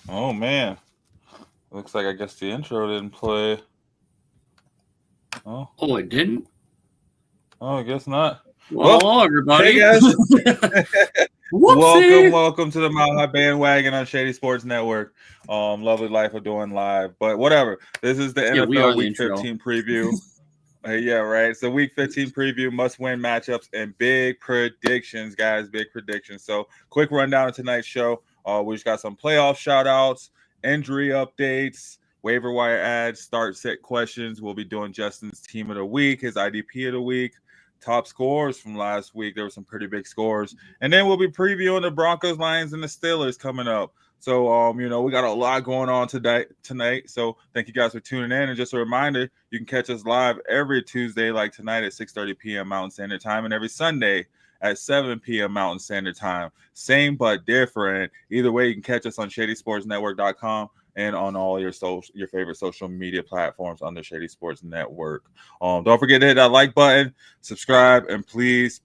Oh man, looks like I guess the intro didn't play. Oh, it didn't? Oh, I guess not. Well, hello everybody. Hey guys. welcome to the Mile High Bandwagon on Shady Sports Network. Lovely life of doing live, but whatever. This is the NFL Week 15 preview. Yeah, right. So Week 15 preview, must-win matchups, and big predictions, guys. Big predictions. So quick rundown of tonight's show. We just got some playoff shout-outs, injury updates, waiver wire ads, start set questions. We'll be doing Justin's team of the week, his IDP of the week, top scores from last week. There were some pretty big scores. And then we'll be previewing the Broncos, Lions, and the Steelers coming up. So, we got a lot going on tonight. So thank you guys for tuning in. And just a reminder, you can catch us live every Tuesday, like tonight at 6:30 p.m. Mountain Standard Time, and every Sunday at 7 p.m. Mountain Standard Time. Same but different. Either way, you can catch us on ShadySportsNetwork.com and on all your favorite social media platforms on the Shady Sports Network. Don't forget to hit that like button, subscribe, and please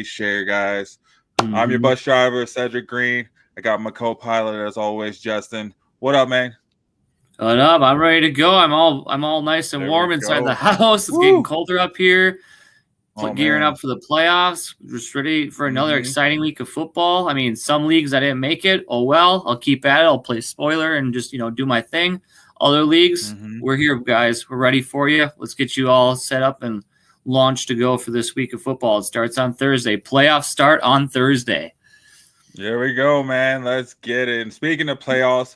share, guys. Mm-hmm. I'm your bus driver, Cedric Green. I got my co-pilot as always, Justin. What up, man? What up? I'm ready to go. I'm all nice and warm inside the house. It's getting colder up here. Gearing up for the playoffs. Just ready for another exciting week of football. I mean, some leagues I didn't make it. Oh well, I'll keep at it. I'll play spoiler and just do my thing. Other leagues, we're here, guys. We're ready for you. Let's get you all set up and launched to go for this week of football. It starts on Thursday. Playoffs start on Thursday. There we go, man. Let's get it. And speaking of playoffs,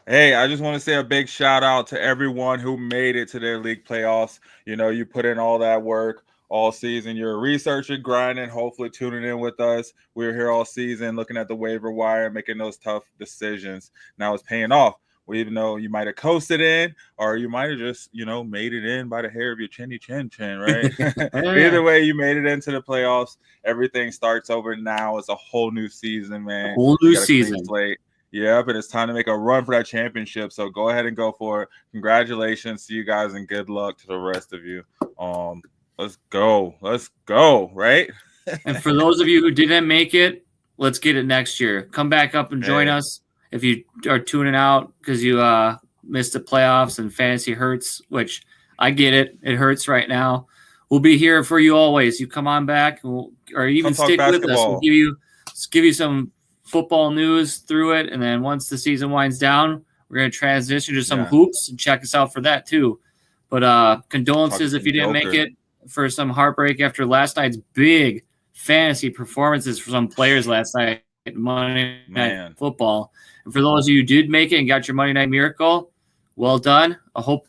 hey, I just want to say a big shout out to everyone who made it to their league playoffs. You put in all that work all season. You're researching, grinding, hopefully tuning in with us. We were here all season looking at the waiver wire, making those tough decisions. Now it's paying off. Even though you might have coasted in, or you might have just, made it in by the hair of your chinny chin, right? Either way, you made it into the playoffs. Everything starts over now. It's a whole new season, man. Whole new season. Yep, and it's time to make a run for that championship. So go ahead and go for it. Congratulations to you guys, and good luck to the rest of you. Let's go, right? And for those of you who didn't make it, let's get it next year. Come back up and join us. If you are tuning out because you missed the playoffs and fantasy hurts, which I get it. It hurts right now. We'll be here for you always. You come on back or even stick with us. We'll give you some football news through it. And then once the season winds down, we're going to transition to some hoops and check us out for that too. But condolences if you didn't make it for some heartbreak after last night's big fantasy performances for some players last night. Monday Night Football. And for those of you who did make it and got your Monday Night Miracle, well done. I hope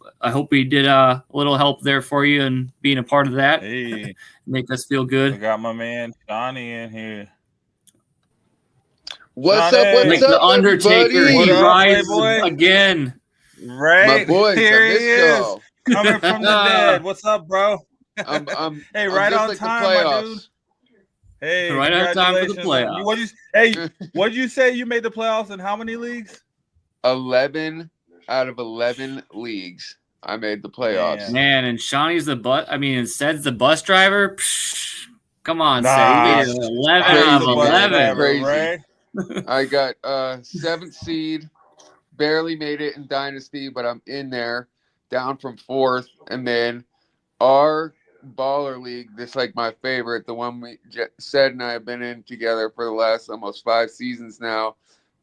we did a little help there for you and being a part of that. Hey, make us feel good. I got my man Johnny in here. What's up, the Undertaker, he rises again. Right, my boys, here he is, coming from the dead. What's up, bro? I'm right on time, my dude. Hey, right on time for the playoffs. What did you say? You made the playoffs in how many leagues? 11 out of 11 leagues. I made the playoffs. Man, and Shawnee's Ced's the bus driver. Psh, come on, Ced. 11 out of 11. Crazy. Right? I got 7th seed. Barely made it in Dynasty, but I'm in there, down from 4th. And then our Baller League, this like my favorite, the one Ced and I have been in together for the last almost 5 seasons now.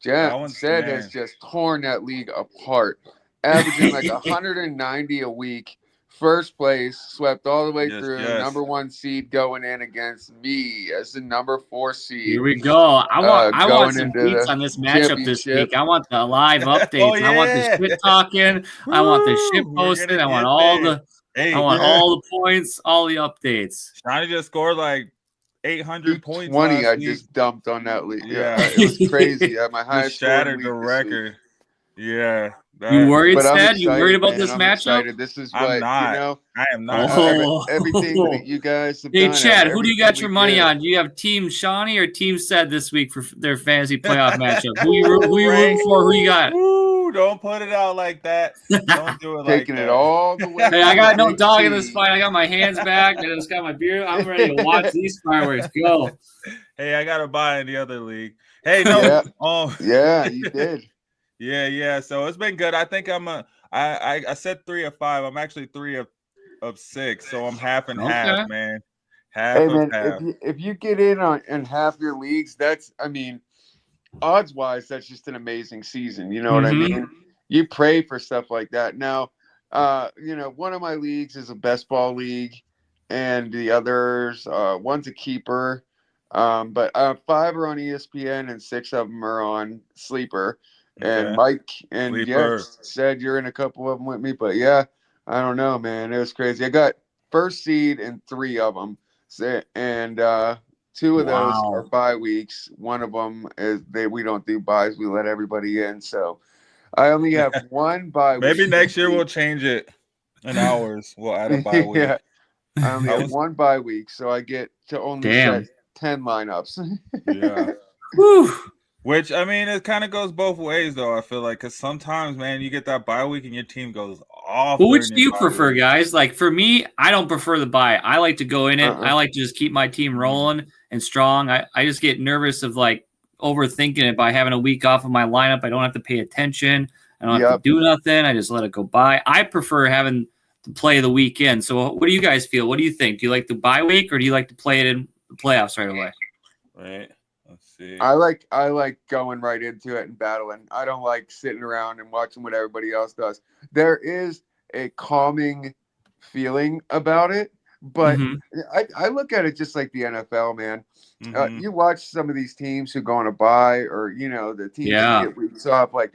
Ced has just torn that league apart, averaging like 190 a week. First place, swept all the way through. Number 1 seed going in against me as the number 4 seed. Here we go. I want some beats on this matchup this week. I want the live updates. I want the shit talking. I want the shit posted. I want all the. I want all the points, all the updates. Shiny just scored like 800 points. 20 I just dumped on that league. Yeah, it was crazy. My highest shattered the record. Yeah. You worried, Ced? You worried about this matchup? Excited. This is what, I am not. Everything that you guys have done. Hey, Chad, who do you got your money on? Do you have Team Shawnee or Team Ced this week for their fantasy playoff matchup? Who you rooting for? Who you got? Ooh, don't put it out like that. Don't do it like Taking it all the way. Hey, I got no dog in this fight. I got my hands back. I just got my beer. I'm ready to watch these fireworks go. Hey, I got to buy in the other league. Hey, no. Yeah, you did. Yeah. So it's been good. I think I said 3 of 5. I'm actually 3 of 6. So I'm half and half, man. Half of half. If you get in half your leagues, odds wise, that's just an amazing season. You know what I mean? You pray for stuff like that. Now, one of my leagues is a best ball league, and the others, one's a keeper. But 5 are on ESPN and 6 of them are on Sleeper. Okay. And Mike and Jeff said you're in a couple of them with me, but yeah, I don't know, man. It was crazy. I got first seed in 3 of them, and 2 of those are bye weeks. One of them is we don't do buys; we let everybody in. So I only have 1 bye week. Maybe next year we'll change it in hours. We'll add a bye week. Yeah, I only have 1 bye week, so I get to only set 10 lineups. Yeah. Whew. Which, I mean, it kind of goes both ways, though, I feel like, because sometimes, man, you get that bye week and your team goes off. Well, which do you prefer, guys? Like, for me, I don't prefer the bye. I like to go in it. I like to just keep my team rolling and strong. I just get nervous of, like, overthinking it by having a week off of my lineup. I don't have to pay attention. I don't have to do nothing. I just let it go by. I prefer having to play the weekend. So what do you guys feel? What do you think? Do you like the bye week, or do you like to play it in the playoffs right away? Right. Let's see. I like going right into it and battling. I don't like sitting around and watching what everybody else does. There is a calming feeling about it, but I look at it just like the NFL, man. You watch some of these teams who go on a bye, or the teams that get weeks off. Like,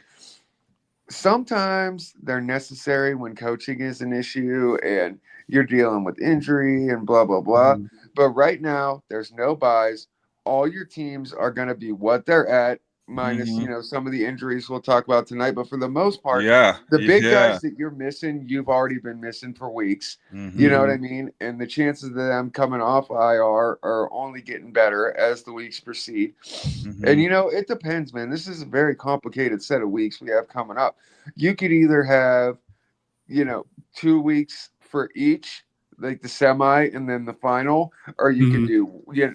sometimes they're necessary when coaching is an issue and you're dealing with injury and blah blah blah. But right now, there's no buys. All your teams are going to be what they're at, minus some of the injuries we'll talk about tonight. But for the most part, the big guys that you're missing, you've already been missing for weeks. You know what I mean? And the chances of them coming off IR are only getting better as the weeks proceed. And it depends, man. This is a very complicated set of weeks we have coming up. You could either have 2 weeks for each, like the semi and then the final, or you can do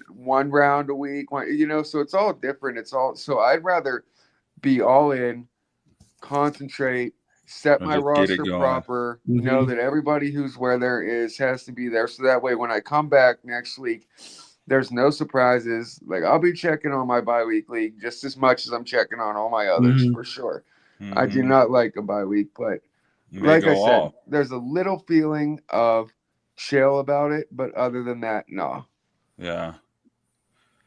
1 round a week, so it's all different. So I'd rather be all in, concentrate, set my roster proper, know that everybody who's where there is has to be there. So that way, when I come back next week, there's no surprises. Like, I'll be checking on my bye week league just as much as I'm checking on all my others for sure. I do not like a bye week, but like I said, there's a little feeling of chill about it, but other than that, no. Yeah.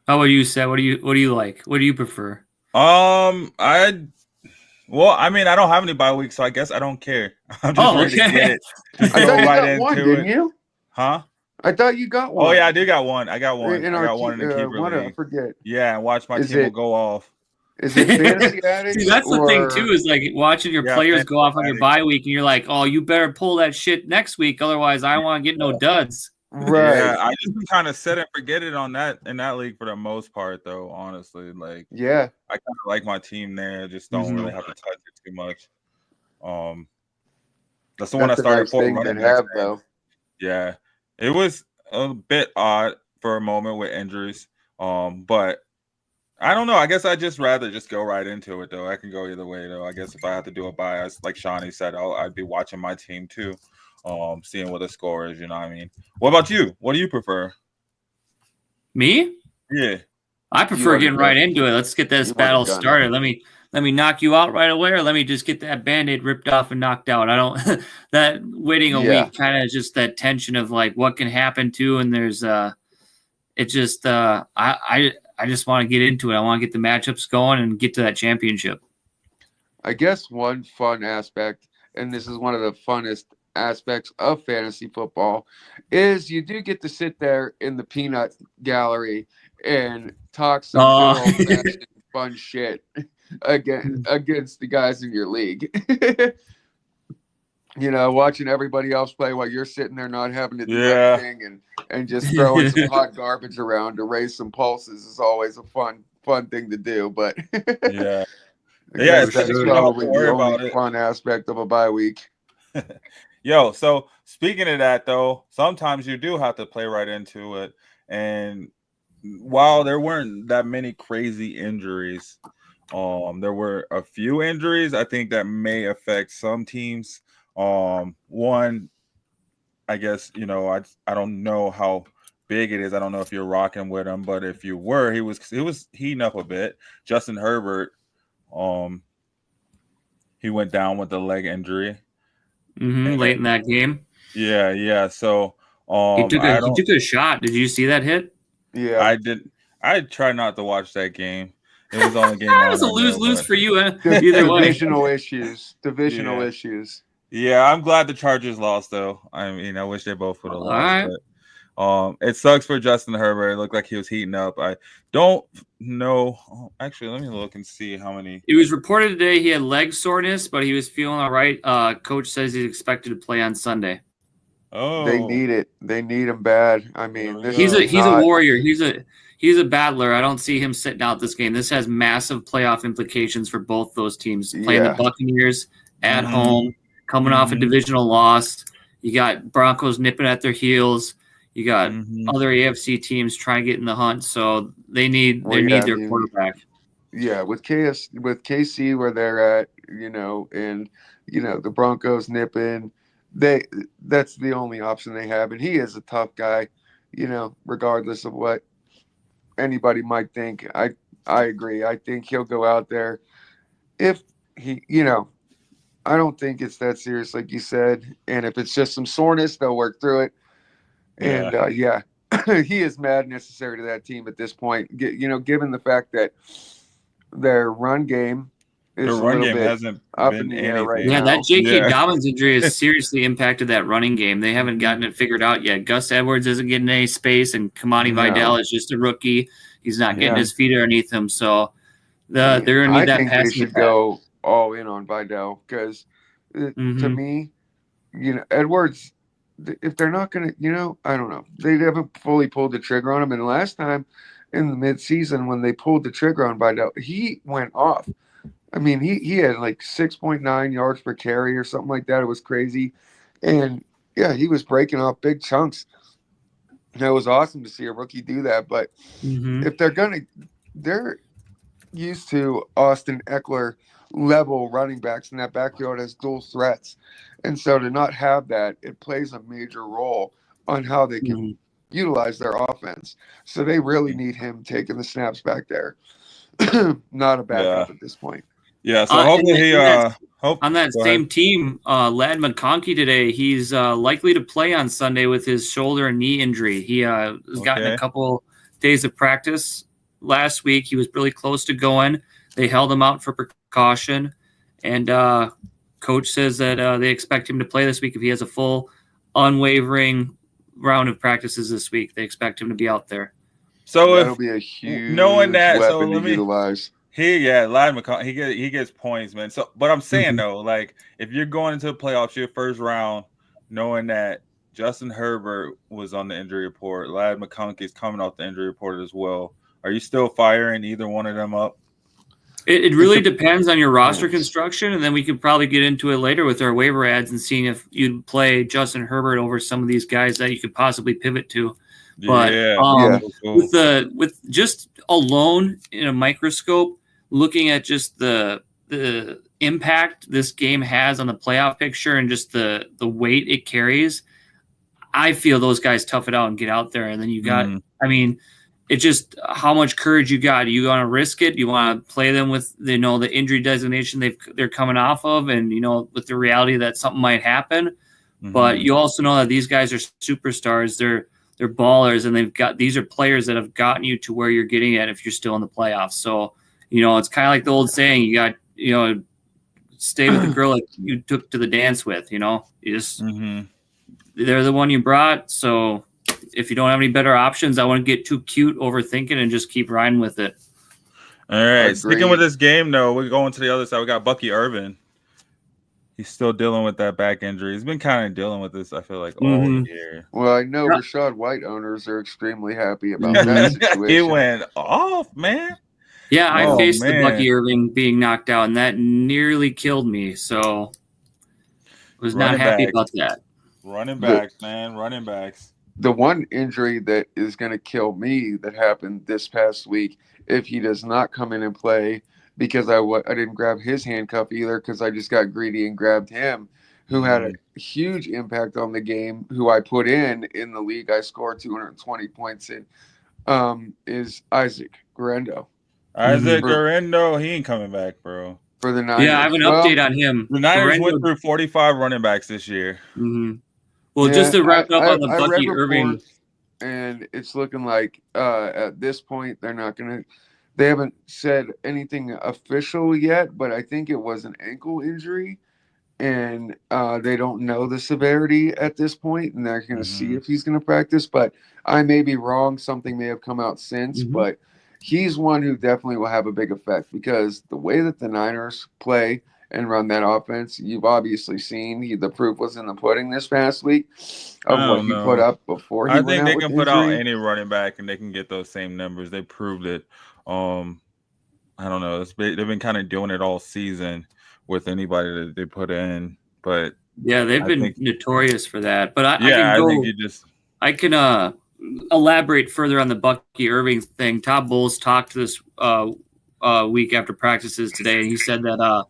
How about you, Seth? What do you like? What do you prefer? I don't have any bye weeks, so I guess I don't care. I'm just ready to get it. Just go right into it. Didn't you? Huh? I thought you got one. Oh yeah, I did got one. I got one. I got one in the keeper league. I forget. Yeah, and watch my team will go off. Is it fantasy addicts? See, that's the thing too, is like watching your players go off on your bye week, and you're like, oh, you better pull that shit next week, otherwise I don't want to get no duds. Right. Yeah, I just kind of set and forget it in that league for the most part, though. Honestly, like, I kind of like my team there. Just don't really have to touch it too much. That's the one I started for. Though. Yeah, it was a bit odd for a moment with injuries. But I don't know. I guess I'd just rather just go right into it, though. I can go either way, though. I guess if I have to do a bias, like Shawnee said, I'd be watching my team too, seeing what the score is. You know what I mean? What about you? What do you prefer? Me? Yeah, I prefer getting right into it. Let's get this battle started. Let me knock you out right away, or let me just get that Band-Aid ripped off and knocked out. I don't that waiting a week kind of just that tension of like what can happen to, and there's it just I just want to get into it. I want to get the matchups going and get to that championship. I guess one fun aspect, and this is one of the funnest aspects of fantasy football, is you do get to sit there in the peanut gallery and talk some fun shit against the guys in your league. Watching everybody else play while you're sitting there not having to do anything and just throwing some hot garbage around to raise some pulses is always a fun thing to do. But that's probably the only fun aspect of a bye week. Yo, so speaking of that, though, sometimes you do have to play right into it. And while there weren't that many crazy injuries, There were a few injuries I think that may affect some teams. One, I guess, I don't know how big it is. I don't know if you're rocking with him, but if you were, he was heating up a bit. Justin Herbert, he went down with a leg injury. Late in that game. Yeah. So he took a shot. Did you see that hit? Yeah, I did. I tried not to watch that game. It was on the game. It was a lose-lose for you. Divisional issues. Yeah, I'm glad the Chargers lost, though. I mean, I wish they both would have lost. Right. But, it sucks for Justin Herbert. It looked like he was heating up. I don't know. Actually, let me look and see how many. It was reported today he had leg soreness, but he was feeling all right. Coach says he's expected to play on Sunday. Oh, they need it. They need him bad. I mean, he's a warrior. He's a battler. I don't see him sitting out this game. This has massive playoff implications for both those teams. Playing the Buccaneers at home, coming off a divisional loss. You got Broncos nipping at their heels. You got other AFC teams trying to get in the hunt. So they need their quarterback. Yeah, with KC where they're at, and the Broncos nipping, that's the only option they have, and he is a tough guy, regardless of what anybody might think. I agree. I think he'll go out there if he, I don't think it's that serious, like you said. And if it's just some soreness, they'll work through it. And he is mad necessary to that team at this point. Given the fact that their run game hasn't up been in the air right now. now. That J.K. Dobbins injury has seriously impacted that running game. They haven't gotten it figured out yet. Gus Edwards isn't getting any space, and Kamani Vidal is just a rookie. He's not getting his feet underneath him. So they're going to need that passing. I think they should go all in on Vidal because, to me, Edwards, if they're not going to, I don't know. They haven't fully pulled the trigger on him. And last time in the midseason when they pulled the trigger on Vidal, he went off. I mean, he had like 6.9 yards per carry or something like that. It was crazy. And, he was breaking off big chunks. And it was awesome to see a rookie do that. But if they're used to Austin Eckler level running backs, and that backfield has dual threats. And so to not have that, it plays a major role on how they can utilize their offense. So they really need him taking the snaps back there. Not a backup at this point. Yeah, so hopefully on that same team, Ladd McConkey today, he's likely to play on Sunday with his shoulder and knee injury. He has gotten a couple days of practice last week. He was really close to going. They held him out for precaution, and coach says that they expect him to play this week if he has a full, unwavering round of practices this week. They expect him to be out there. So that'll be a huge knowing that, weapon to utilize. Ladd McConkey, he gets points, man. So, but I'm saying though, like if you're going into the playoffs, your first round, knowing that Justin Herbert was on the injury report, Ladd McConkey is coming off the injury report as well. Are you still firing either one of them up? It really depends on your roster construction, and then we could probably get into it later with our waiver ads and seeing if you'd play Justin Herbert over some of these guys that you could possibly pivot to. But with just alone in a microscope, looking at just the impact this game has on the playoff picture and just the weight it carries, I feel those guys tough it out and get out there. And then you got, it's just how much courage you got. You want to risk it? You want to play them with, the injury designation they're coming off of, and, with the reality that something might happen. But you also know that these guys are superstars. They're ballers, and these are players that have gotten you to where you're getting at if you're still in the playoffs. So, it's kind of like the old saying, you got, stay with the girl that you took to the dance with, you just, they're the one you brought. So if you don't have any better options, I wouldn't get too cute overthinking and just keep riding with it. All right. Sticking with this game, though, we're going to the other side. We got Bucky Irvin. He's still dealing with that back injury. He's been kind of dealing with this, I feel like, all year. Well, I know Rachaad White owners are extremely happy about that situation. He went off, man. Yeah, I faced the Bucky Irvin being knocked out, and that nearly killed me. So I was not happy about that. Running backs, man. Running backs. The one injury that is going to kill me that happened this past week, if he does not come in and play, because I didn't grab his handcuff either because I just got greedy and grabbed him, who had a huge impact on the game, who I put in the league. I scored 220 points in, is Isaac Guerrero. Isaac Guerrero, he ain't coming back, bro. For the Niners. Yeah, I have an update on him. The Niners went through 45 running backs this year. Mm-hmm. Well, just to wrap up on the Bucky Irving. And it's looking like at this point they're not going to – they haven't said anything official yet, but I think it was an ankle injury, and they don't know the severity at this point, and they're going to see if he's going to practice. But I may be wrong. Something may have come out since, but he's one who definitely will have a big effect because the way that the Niners play and run that offense, you've obviously seen the proof was in the pudding this past week of what he put up before he went out. I think they can put injury. out any running back and they can get those same numbers. They proved it. I don't know. They've been kind of doing it all season with anybody that they put in, but yeah, they've been notorious for that. But I can elaborate further on the Bucky Irving thing. Todd Bowles talked to this week after practices today, and he said that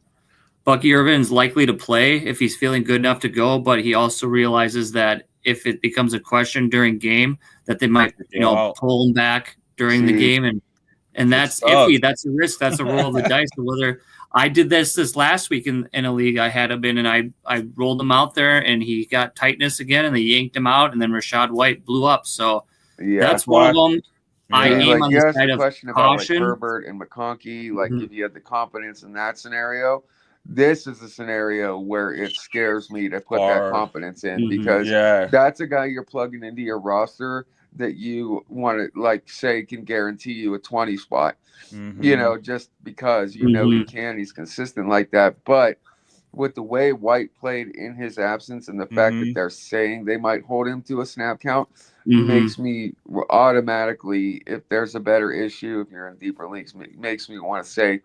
Bucky Irving is likely to play if he's feeling good enough to go, but he also realizes that if it becomes a question during game, that they might, pull him back during the game, and that's iffy. That's a risk. That's a roll of the dice. Whether I did this last week in a league I had him in, and I rolled him out there, and he got tightness again, and they yanked him out, and then Rashad White blew up. So that's one of them. I aim on the side of caution. About Herbert and McConkey, if you had the confidence in that scenario. This is a scenario where it scares me to put that confidence in because that's a guy you're plugging into your roster that you want to say can guarantee you a 20 spot, just because he can, he's consistent like that. But with the way White played in his absence and the fact that they're saying they might hold him to a snap count makes me automatically, if there's a better issue, if you're in deeper leagues, makes me want to say,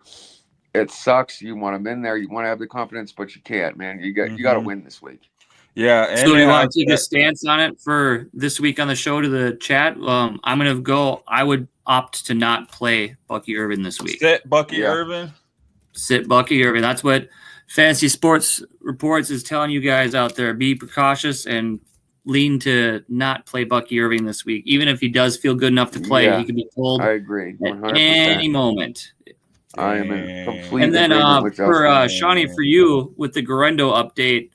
it sucks. You want them in there. You want to have the confidence, but you can't, man. You got to win this week. Yeah. And so you want to take a stance on it for this week on the show to the chat? I'm going to go. I would opt to not play Bucky Irving this week. Sit Bucky Irving. Sit Bucky Irving. That's what Fantasy Sports Reports is telling you guys out there. Be precautious and lean to not play Bucky Irving this week. Even if he does feel good enough to play, he can be pulled I agree. 100%. At any moment. I am in complete and then for Shawnee, for you with the Guerrero update,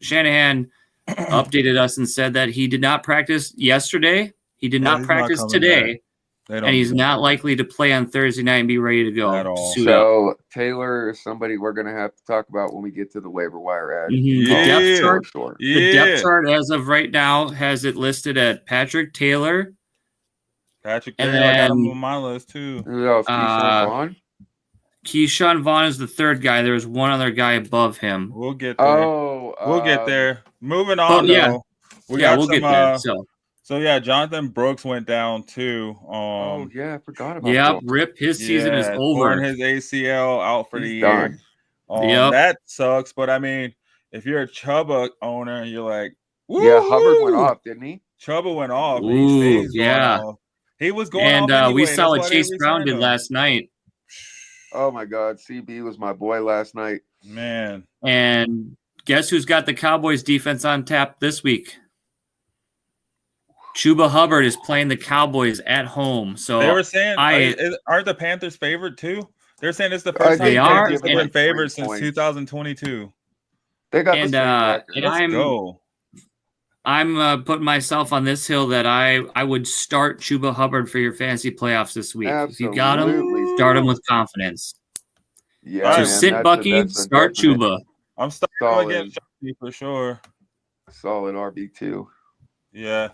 Shanahan updated us and said that he did not practice yesterday. He did not practice today, and he's not likely to play on Thursday night and be ready to go. At all. So Taylor is somebody we're going to have to talk about when we get to the waiver wire ad. The depth chart, the depth chart as of right now has it listed at Patrick Taylor. Patrick Taylor, I got him on my list too. Who else? Keyshawn Vaughn? Keyshawn Vaughn is the third guy. There's one other guy above him. We'll get there. We'll get there. Moving on, we'll get there. So Jonathan Brooks went down too. I forgot about that. Rip. His season is over. Torn his ACL, out for the year. That sucks. But I mean, if you're a Chuba owner, you're like, woo! Yeah, Hubbard went off, didn't he? Chuba went off. Ooh, he was going off. And we saw what Chase Brown did last night. Oh my God, CB was my boy last night. Man. And guess who's got the Cowboys defense on tap this week? Chuba Hubbard is playing the Cowboys at home. So they were saying, aren't the Panthers favored too? They're saying it's the first time they've been favored since 2022. They got I'm putting myself on this hill that I would start Chuba Hubbard for your fantasy playoffs this week. Absolutely. If you got him, start him with confidence. Yeah, so sit Bucky, start Chuba. I'm starting against Shady for sure. Solid RB2. Yeah.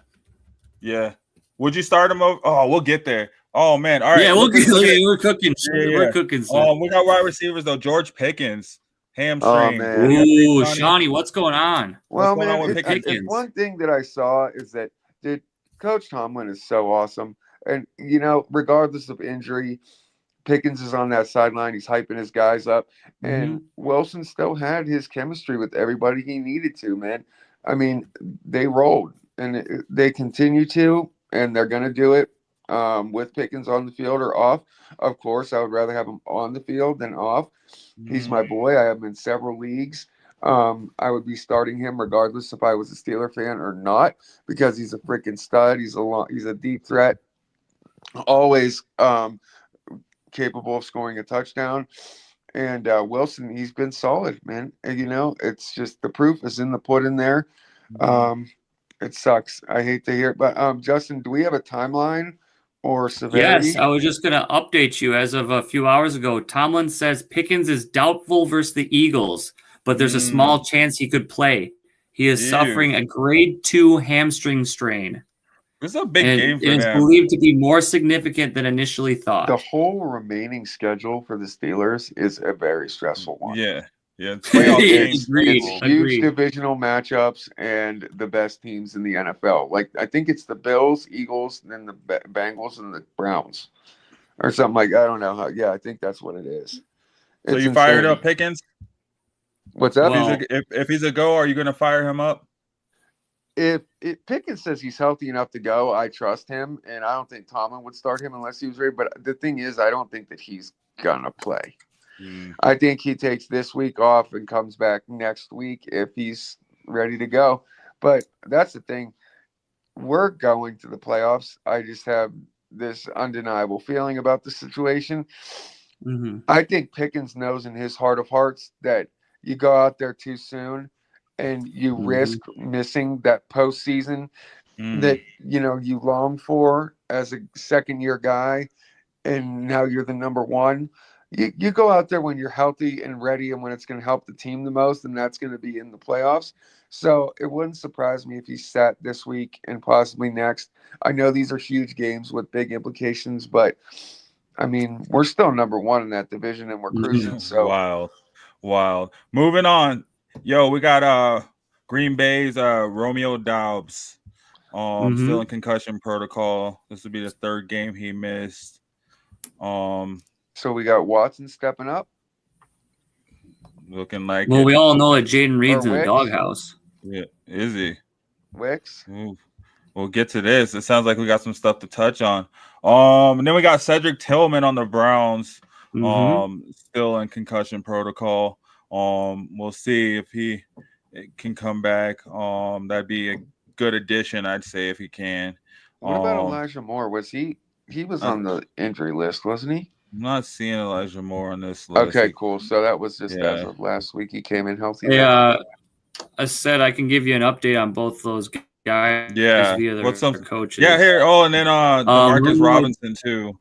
Would you start him over? Oh, we'll get there. Oh man, all right. Yeah, we're cooking. We're cooking. We got wide receivers though. George Pickens. Hamstring. Oh, man. Ooh, Shawnee, what's going on? Well, it's one thing that I saw is that Coach Tomlin is so awesome. And, regardless of injury, Pickens is on that sideline. He's hyping his guys up. And Wilson still had his chemistry with everybody he needed to, man. I mean, they rolled. And they continue to, and they're going to do it. with Pickens on the field or off. Of course, I would rather have him on the field than off. He's my boy. I have him in several leagues. I would be starting him regardless if I was a Steeler fan or not, because he's a freaking stud. He's a deep threat, always capable of scoring a touchdown. And Wilson, he's been solid, man. And, it's just the proof is in the pudding there. It sucks. I hate to hear it. But, Justin, do we have a timeline or severity? Yes, I was just going to update you. As of a few hours ago, Tomlin says Pickens is doubtful versus the Eagles, but there's a small chance he could play. He is suffering a grade 2 hamstring strain. This is a big game for them. It's believed to be more significant than initially thought. The whole remaining schedule for the Steelers is a very stressful one. Yeah. It's huge divisional matchups and the best teams in the NFL. Like, I think it's the Bills, Eagles, and then the Bengals and the Browns, or something like that. I don't know how. Yeah, I think that's what it is. So you fired up Pickens? What's up? Well, if he's a go, are you going to fire him up? If Pickens says he's healthy enough to go, I trust him, and I don't think Tomlin would start him unless he was ready. But the thing is, I don't think that he's going to play. I think he takes this week off and comes back next week if he's ready to go. But that's the thing. We're going to the playoffs. I just have this undeniable feeling about the situation. I think Pickens knows in his heart of hearts that you go out there too soon and you risk missing that postseason that, you long for as a second-year guy, and now you're the number one. You go out there when you're healthy and ready and when it's going to help the team the most, and that's going to be in the playoffs. So it wouldn't surprise me if he's sat this week and possibly next. I know these are huge games with big implications, but, I mean, we're still number one in that division and we're cruising. So Wild. Moving on. Yo, we got Green Bay's Romeo Doubs still in concussion protocol. This will be the third game he missed. So we got Watson stepping up. Looking like Well, we all know that Jaden Reed's in the doghouse. Yeah, is he? Wicks. We'll get to this. It sounds like we got some stuff to touch on. And then we got Cedric Tillman on the Browns. Still in concussion protocol. We'll see if he can come back. That'd be a good addition, I'd say, if he can. What about Elijah Moore? Was he was on the injury list, wasn't he? I'm not seeing Elijah Moore on this list. Okay, cool. So that was just as of last week. He came in healthy. Yeah, I said I can give you an update on both those guys. Yeah, via what's up, coaches? Yeah, here. Oh, and then Marcus Robinson too.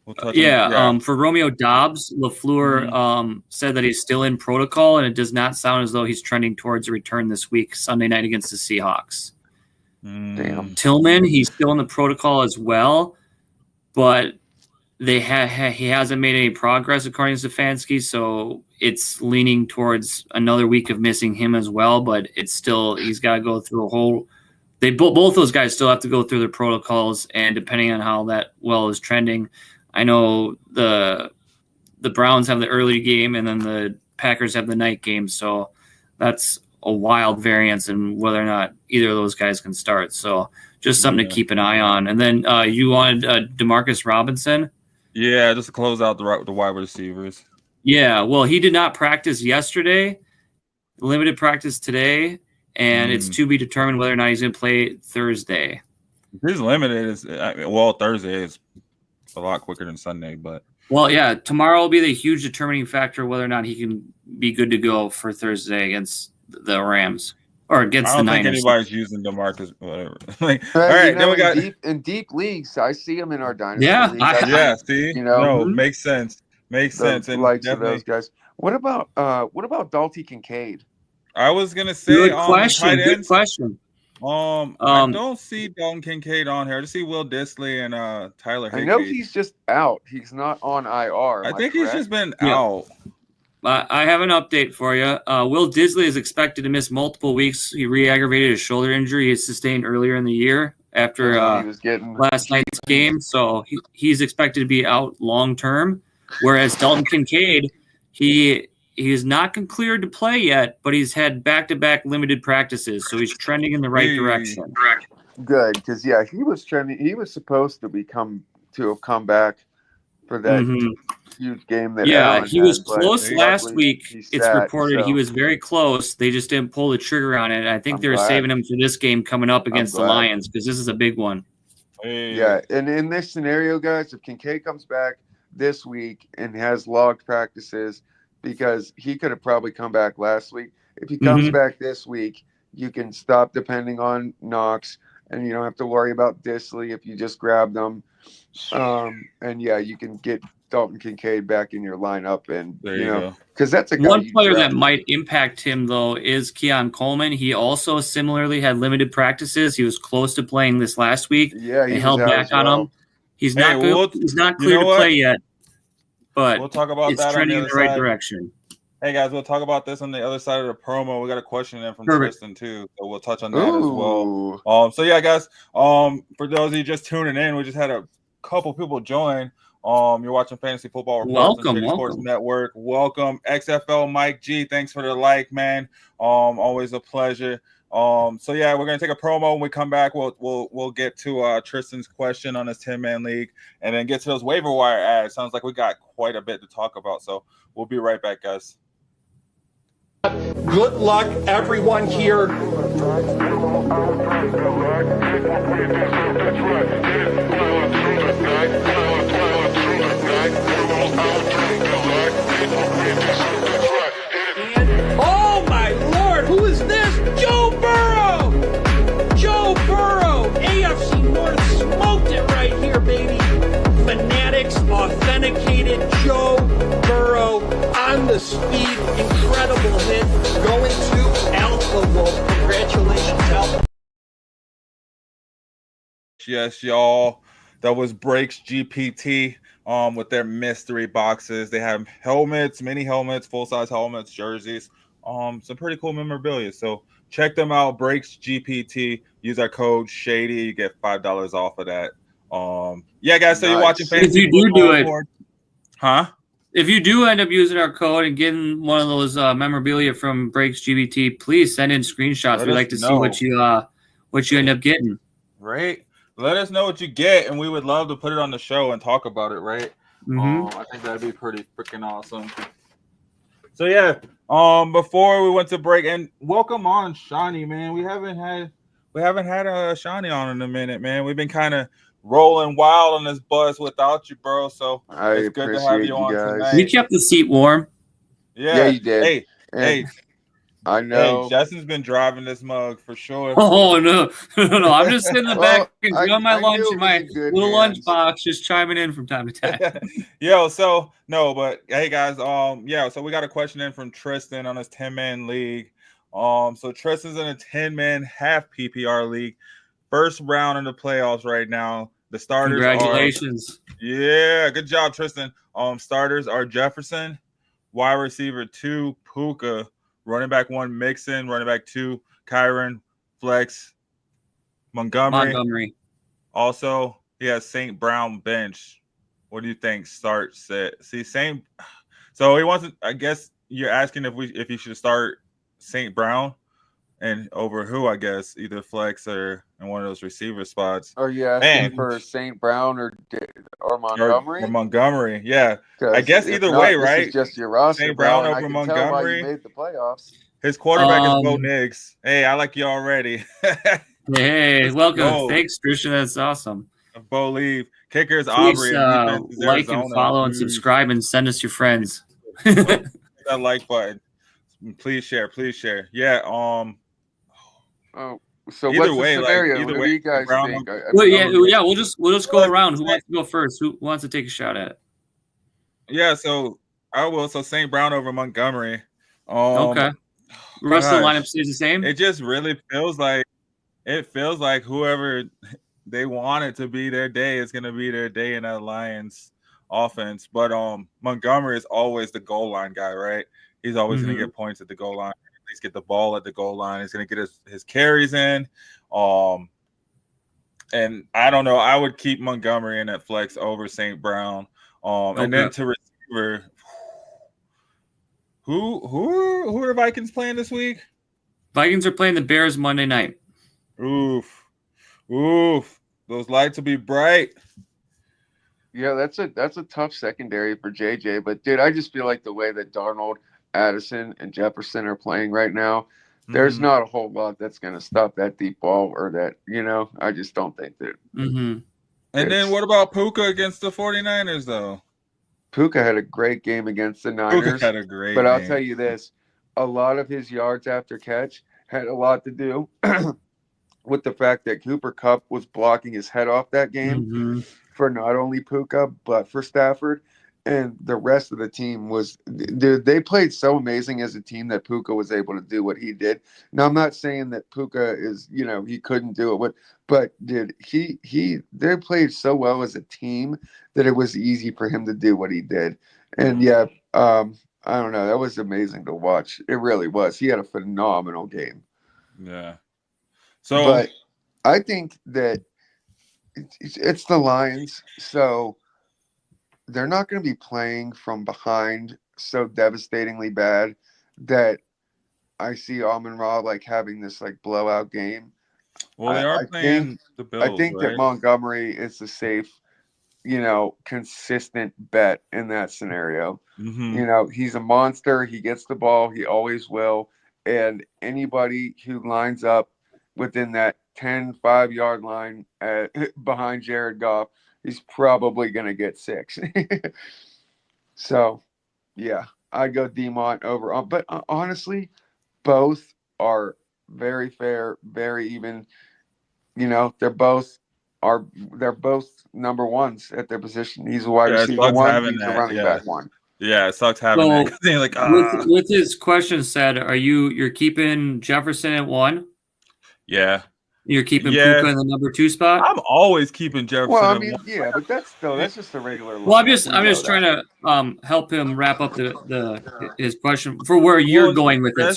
We'll for Romeo Doubs, LaFleur said that he's still in protocol, and it does not sound as though he's trending towards a return this week, Sunday night against the Seahawks. Damn. Tillman, he's still in the protocol as well, but he hasn't made any progress according to Stefanski, so it's leaning towards another week of missing him as well. But it's still, he's got to go through a whole. Both those guys still have to go through their protocols, and depending on how that is trending, I know the Browns have the early game, and then the Packers have the night game, so that's a wild variance in whether or not either of those guys can start. So just something to keep an eye on. And then you wanted DeMarcus Robinson. Yeah, just to close out the wide receivers. Yeah, well, he did not practice yesterday, limited practice today, and it's to be determined whether or not he's going to play Thursday. He's limited. Thursday is a lot quicker than Sunday, but. Well, yeah, tomorrow will be the huge determining factor whether or not he can be good to go for Thursday against the Rams or against the Niners. I don't think anybody's using DeMarcus, whatever. All right, then we got in deep leagues. I see him in our dynasty. Yeah, see, makes sense. Makes sense. And likes of those guys. What about Dalton Kincaid? I was gonna say good question. Good question. I don't see Dalton Kincaid on here. I just see Will Dissly and Tyler Higbee. I know he's just out. He's not on IR. I think he's just been out. I have an update for you. Will Dissly is expected to miss multiple weeks. He re-aggravated a shoulder injury he sustained earlier in the year after he was getting last night's game. So he's expected to be out long term. Whereas Dalton Kincaid, he is not cleared to play yet, but he's had back-to-back limited practices, so he's trending in the right direction. Good, because he was trending. He was supposed to have come back for that huge game that Allen he was had, close last week. It's reported so he was very close. They just didn't pull the trigger on it. I think they're saving him for this game coming up against the Lions because this is a big one. Yeah, and in this scenario, guys, if Kincaid comes back this week and has logged practices, because he could have probably come back last week. If he comes back this week, you can stop depending on Knox, and you don't have to worry about Disley if you just grab them. And yeah, you can get Dalton Kincaid back in your lineup, and because that's a guy one player that might impact him though is Keon Coleman. He also similarly had limited practices. He was close to playing this last week. Yeah, they held back on him. He's not good. He's not clear to play yet, but we'll talk about it's trending in the right direction. Hey guys, we'll talk about this on the other side of the promo. We got a question in from Tristan too, so we'll touch on that as well. So yeah, guys, for those of you just tuning in, we just had a couple people join. You're watching Fantasy Football Reports on Shady Sports Network. Welcome, XFL Mike G. Thanks for the like, man. Always a pleasure. So yeah, we're gonna take a promo. When we come back, we'll get to Tristan's question on his 10-man league, and then get to those waiver wire ads. Sounds like we got quite a bit to talk about. So we'll be right back, guys. Good luck, everyone here. Oh my Lord, who is this? Joe Burrow! Joe Burrow! AFC North smoked it right here, baby. Fanatics, authenticated Joe Burrow on the speed, incredible hit, going to Alpha Wolf. Congratulations, Alpha. Yes, y'all. That was Breaks GPT with their mystery boxes. They have helmets, mini helmets, full-size helmets, jerseys, some pretty cool memorabilia. So check them out, Breaks GPT. Use our code Shady. You get $5 off of that. Yeah, guys, so you're watching Fantasy Football Report. Huh? If you do end up using our code and getting one of those memorabilia from Breaks GBT, please send in screenshots. We'd like to see what you end up getting. Right. Let us know what you get, and we would love to put it on the show and talk about it, right? I think that'd be pretty freaking awesome. So yeah, before we went to break, and welcome on Shawnee, man. We haven't had a Shawnee on in a minute, man. We've been kind of rolling wild on this bus without you, bro. So it's good to have you on tonight. We kept the seat warm. Yeah, you did. Hey. I know. Hey, Justin's been driving this mug for sure. Oh, no. I'm just sitting in the back enjoying my lunch in my little lunch box, just chiming in from time to time. Hey, guys, so we got a question in from Tristan on his 10-man league. So Tristan's in a 10-man half PPR league. First round in the playoffs right now. The starters Congratulations. Yeah, good job, Tristan. Starters are Jefferson, wide receiver 2, Puka, running back 1, Mixon. Running back 2, Kyron. Flex, Montgomery. Also, he has St. Brown bench. What do you think? Start, set. See, same. So he wants to. I guess you're asking if he should start St. Brown and over who? I guess either flex or in one of those receiver spots. Or you asking for St. Brown or Montgomery? Or Montgomery, yeah. I guess either way, right? This is just your roster, St. Brown bro, over Montgomery. You made the playoffs. His quarterback is Bo Nix. Hey, I like you already. Hey, welcome. Thanks, Christian. That's awesome. Bo leave. Kicker is Aubrey. Like and follow and subscribe and send us your friends. That like button. Please share. Yeah. So either what's the scenario? What do you guys think? We'll just go around. Who wants to go first? Who wants to take a shot at it? Yeah, so I will. So St. Brown over Montgomery. Okay. The rest of the lineup stays the same. It just really feels like whoever they want it to be their day is going to be their day in that Lions offense. But Montgomery is always the goal line guy, right? He's always going to get points at the goal line. At least get the ball at the goal line. He's going to get his carries in. And I don't know. I would keep Montgomery in at flex over St. Brown. And then to receiver, who are the Vikings playing this week? Vikings are playing the Bears Monday night. Oof. Oof, those lights will be bright. Yeah, that's a tough secondary for JJ. But dude, I just feel like the way that Darnold, Addison, and Jefferson are playing right now, there's not a whole lot that's going to stop that deep ball or that, I just don't think that. Mm-hmm. And then what about Puka against the 49ers, though? Puka had a great game against the Niners. Puka had a great But I'll game. tell you this, a lot of his yards after catch had a lot to do with the fact that Cooper Kupp was blocking his head off that game for not only Puka, but for Stafford. And the rest of the team was, dude, they played so amazing as a team that Puka was able to do what he did. Now, I'm not saying that Puka is, he couldn't do it, but dude, they played so well as a team that it was easy for him to do what he did. And yeah, I don't know, that was amazing to watch. It really was. He had a phenomenal game. Yeah. But I think that it's the Lions, so they're not going to be playing from behind so devastatingly bad that I see Amon-Ra having this blowout game. Well, they are playing the Bills. I think that Montgomery is the safe, consistent bet in that scenario. He's a monster. He gets the ball. He always will. And anybody who lines up within that 5-yard line behind Jared Goff, he's probably going to get 6. So, yeah, I'd go DeMont over. But honestly, both are very fair, very even. They're both number ones at their position. He's a wide receiver 1. He's a running back 1. Yeah, it sucks having that. With his question said, you're keeping Jefferson at 1? Yeah. You're keeping Puka in the number 2 spot? I'm always keeping Jefferson. Well, I mean, yeah, but that's just a regular. Well, I'm just trying to help him wrap up his question for where you're going with it.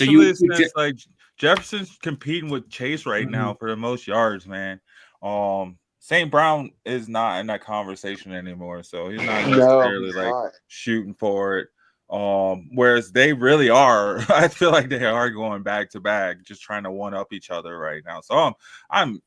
So Jefferson's competing with Chase right now for the most yards, man. St. Brown is not in that conversation anymore, so he's not necessarily shooting for it. Whereas they really are. I feel like they are going back to back, just trying to one up each other right now. So I'm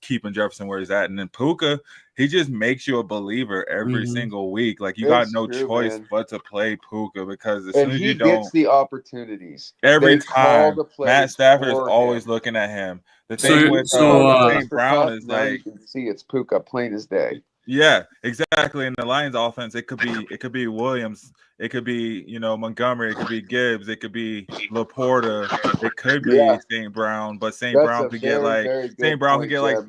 keeping Jefferson where he's at, and then Puka, he just makes you a believer every single week. You got no choice but to play Puka because as soon as you don't, he gets the opportunities every time. Matt Stafford is always looking at him. The thing with St. Brown is you can see it's Puka plain as day. Yeah, exactly. In the Lions offense, it could be Williams, it could be Montgomery, it could be Gibbs, it could be Laporta, it could be St. Brown, but St. Brown could get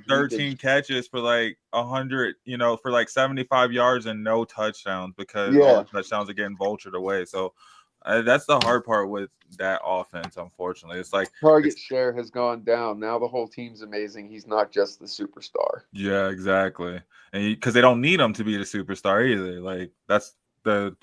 13 catches for 100, for 75 yards and no touchdowns because all the touchdowns are getting vultured away. So that's the hard part with that offense, unfortunately. It's target share has gone down. Now the whole team's amazing. He's not just the superstar. Yeah, exactly. And because they don't need him to be the superstar either. That's the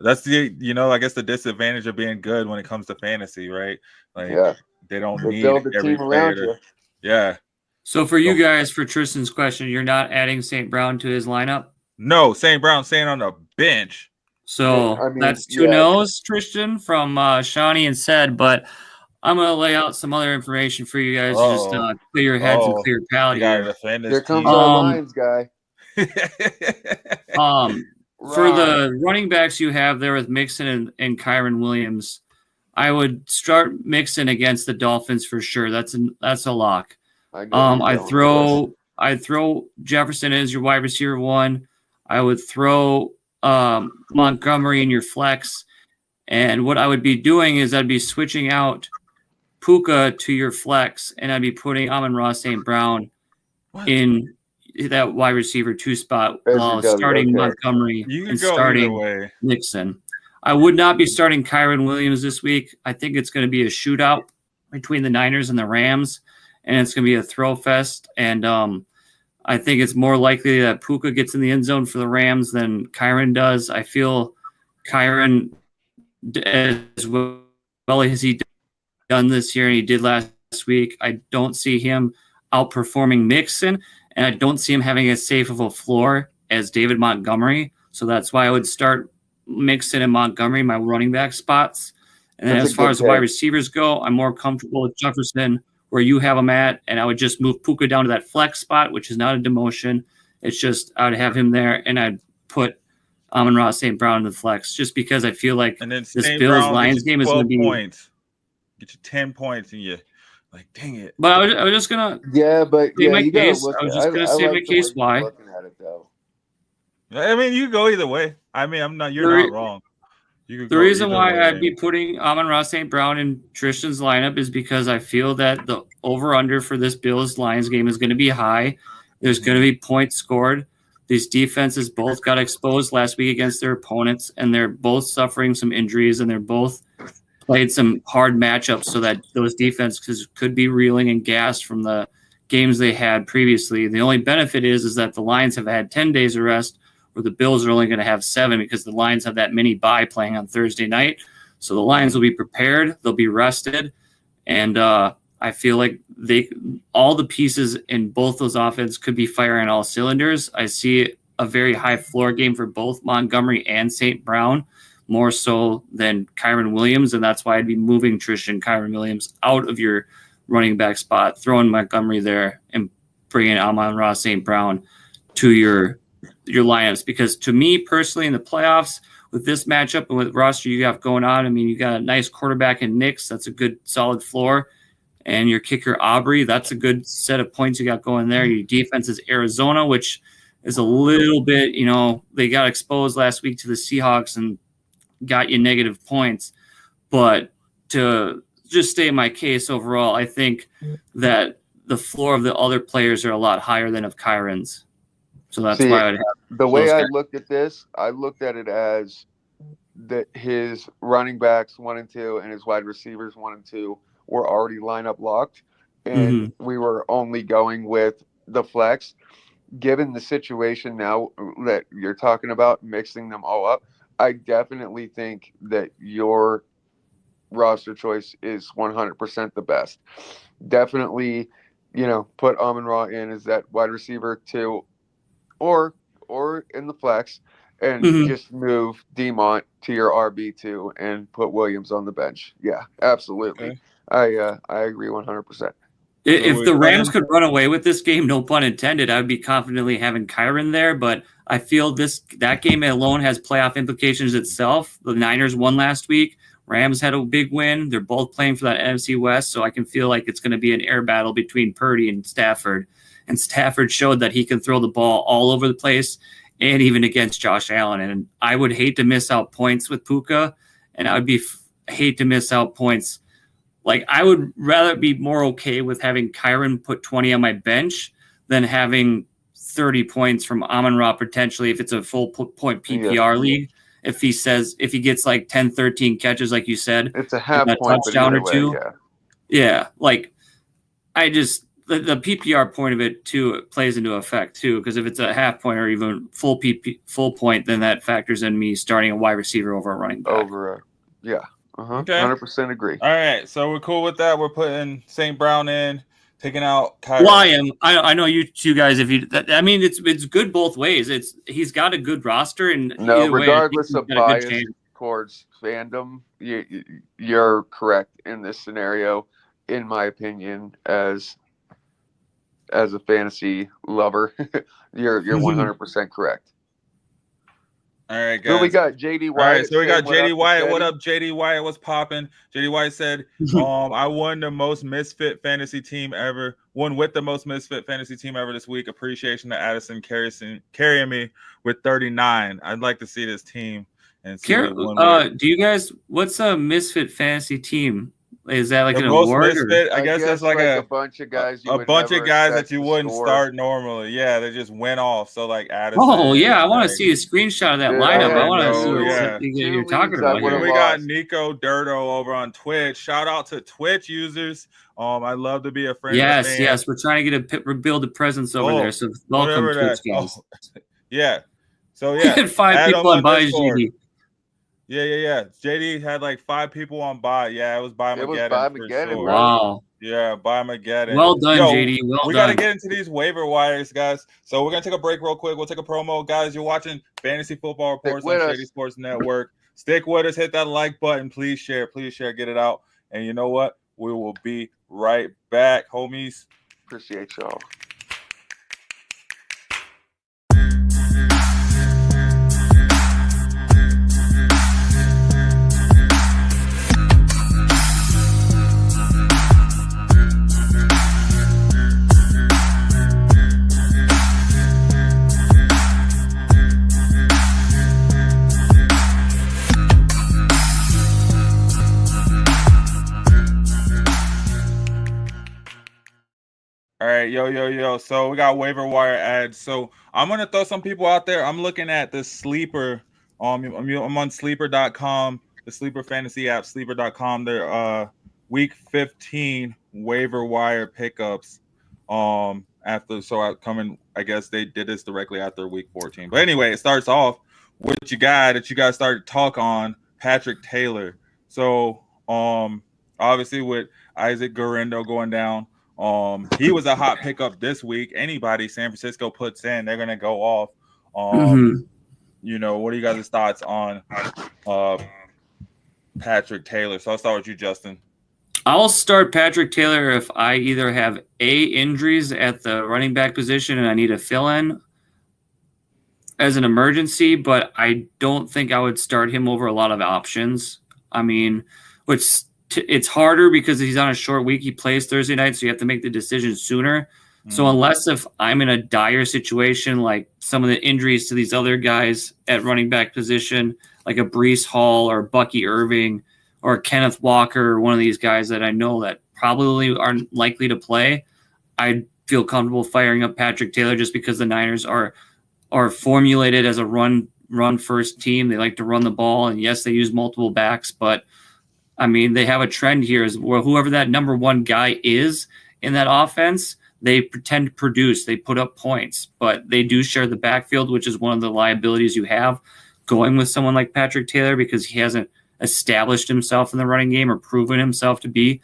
I guess the disadvantage of being good when it comes to fantasy, right? They don't need build the every team around you. Yeah. So for you guys, for Tristan's question, you're not adding St. Brown to his lineup? No, St. Brown staying on the bench. So that's 2 no's, Tristan, from Shawnee and said, but I'm going to lay out some other information for you guys to just clear your heads and clear your palate here. Here comes our Lions guy. For the running backs you have there with Mixon and Kyren Williams, I would start Mixon against the Dolphins for sure. That's a lock. I'd throw Jefferson as your wide receiver 1. I would throw Montgomery in your flex, and what I would be doing is I'd be switching out Puka to your flex, and I'd be putting Amon-Ra St. Brown in that wide receiver 2 spot while starting Montgomery and starting Mixon. I would not be starting Kyren Williams this week. I think it's going to be a shootout between the Niners and the Rams, and it's going to be a throw fest. And I think it's more likely that Puka gets in the end zone for the Rams than Kyren does. I feel Kyren, as well as he done this year and he did last week, I don't see him outperforming Mixon, and I don't see him having as safe of a floor as David Montgomery. So that's why I would start Mixon and Montgomery, my running back spots. And then as far as the wide receivers go, I'm more comfortable with Jefferson where you have him at, and I would just move Puka down to that flex spot, which is not a demotion. It's just I would have him there, and I'd put Amon-Ra St. Brown in the flex just because I feel like this Bills-Lions game is going to be points. Get you 10 points, and you like, dang it. But I was just gonna you my gotta case. look I was at, just gonna say my case why. Looking at it, though. I mean, you go either way. I mean, you're not wrong. The reason why I'd be putting Amon-Ra St. Brown in Tristan's lineup is because I feel that the over-under for this Bills-Lions game is going to be high. There's going to be points scored. These defenses both got exposed last week against their opponents, and they're both suffering some injuries, and they're both played some hard matchups so that those defenses could be reeling and gassed from the games they had previously. The only benefit is that the Lions have had 10 days of rest, where the Bills are only going to have 7 because the Lions have that mini bye playing on Thursday night. So the Lions will be prepared. They'll be rested. And I feel like all the pieces in both those offenses could be firing all cylinders. I see a very high floor game for both Montgomery and St. Brown, more so than Kyren Williams. And that's why I'd be moving Tristan Kyren Williams out of your running back spot, throwing Montgomery there and bringing Amon-Ra St. Brown to your lineups. Because to me personally, in the playoffs, with this matchup and with roster you got going on, I mean, you got a nice quarterback in Nix. That's a good solid floor. And your kicker Aubrey, that's a good set of points you got going there. Your defense is Arizona, which is a little bit, they got exposed last week to the Seahawks and got you negative points. But to just state my case overall, I think that the floor of the other players are a lot higher than of Kyron's. So that's why I'd have the way I looked at this, I looked at it as that his running backs 1 and 2 and his wide receivers 1 and 2 were already lineup locked, and we were only going with the flex. Given the situation now that you're talking about, mixing them all up, I definitely think that your roster choice is 100% the best. Definitely, put Amon-Ra in as that wide receiver 2, or in the flex, and just move Demont to your RB2 and put Williams on the bench. Yeah, absolutely. Okay. I agree 100%. If the Rams could run away with this game, no pun intended, I would be confidently having Kyren there. But I feel that game alone has playoff implications itself. The Niners won last week. Rams had a big win. They're both playing for that NFC West, so I can feel like it's going to be an air battle between Purdy and Stafford. And Stafford showed that he can throw the ball all over the place, and even against Josh Allen. And I would hate to miss out points with Puka, and I would hate to miss out points. Like, I would rather be more okay with having Kyren put 20 on my bench than having 30 points from Amon-Ra potentially if it's a full point PPR league. If he gets like 10, 13 catches, like you said, it's a half point touchdown or two. Yeah. Like, the PPR point of it too, it plays into effect too, because if it's a half point or even full point, then that factors in me starting a wide receiver over a running back. Okay. 100% agree. All right, so we're cool with that. We're putting St. Brown in, taking out Kyren. Well, I know you two guys. It's good both ways. He's got a good roster, and regardless of bias towards fandom, you're correct in this scenario, in my opinion, as a fantasy lover. you're 100% correct. All right, guys. So we got JD Wyatt. All right, so we got JD Wyatt. What up, JD Wyatt? What's popping? JD Wyatt said, I won the most misfit fantasy team ever. Won with the most misfit fantasy team ever this week. Appreciation to Addison carrying me with 39. I'd like to see this team. And see do you guys, what's a misfit fantasy team? Is that like an award? Misfit, I guess that's like a bunch of guys. That you wouldn't start normally. Yeah, they just went off. So like Addison. Oh yeah, I want to see a screenshot of that lineup. I want to see what you're talking about here. We got Nico Durdo over on Twitch. Shout out to Twitch users. I'd love to be a friend. Yes, we're trying to build a presence over there. So welcome, Twitch guys. Yeah. So yeah, we had 5 people on by JD. Yeah. JD had like 5 people on bot. Yeah, it was Buymageddon. Sure. Wow. Yeah, Buymageddon. Well done, JD. We got to get into these waiver wires, guys. So we're going to take a break real quick. We'll take a promo. Guys, you're watching Fantasy Football Reports on Shady Sports Network. Stick with us. Hit that like button. Please share. Get it out. And you know what? We will be right back, homies. Appreciate y'all. All right, yo. So we got waiver wire ads. So I'm gonna throw some people out there. I'm looking at the sleeper. I'm on sleeper.com, the sleeper fantasy app, sleeper.com. Their week 15 waiver wire pickups. I guess they did this directly after week 14. But anyway, it starts off with your guy that you guys started to talk on, Patrick Taylor. So obviously with Isaac Guerrero going down. He was a hot pickup this week. Anybody San Francisco puts in, they're gonna go off. You know, what are you guys' thoughts on Patrick Taylor? So I'll start with you, Justin. I'll start Patrick Taylor if I either have injuries at the running back position and I need a fill-in as an emergency, but I don't think I would start him over a lot of options. I mean, it's harder because he's on a short week. He plays Thursday night, so you have to make the decision sooner. So unless if I'm in a dire situation, like some of the injuries to these other guys at running back position, like a Breece Hall or Bucky Irving or Kenneth Walker, or one of these guys that I know that probably aren't likely to play, I'd feel comfortable firing up Patrick Taylor just because the Niners are formulated as a run first team. They like to run the ball, and yes, they use multiple backs, but I mean, they have a trend here is where whoever that number one guy is in that offense, they pretend to produce, they put up points, but they do share the backfield, which is one of the liabilities you have going with someone like Patrick Taylor because he hasn't established himself in the running game or proven himself to be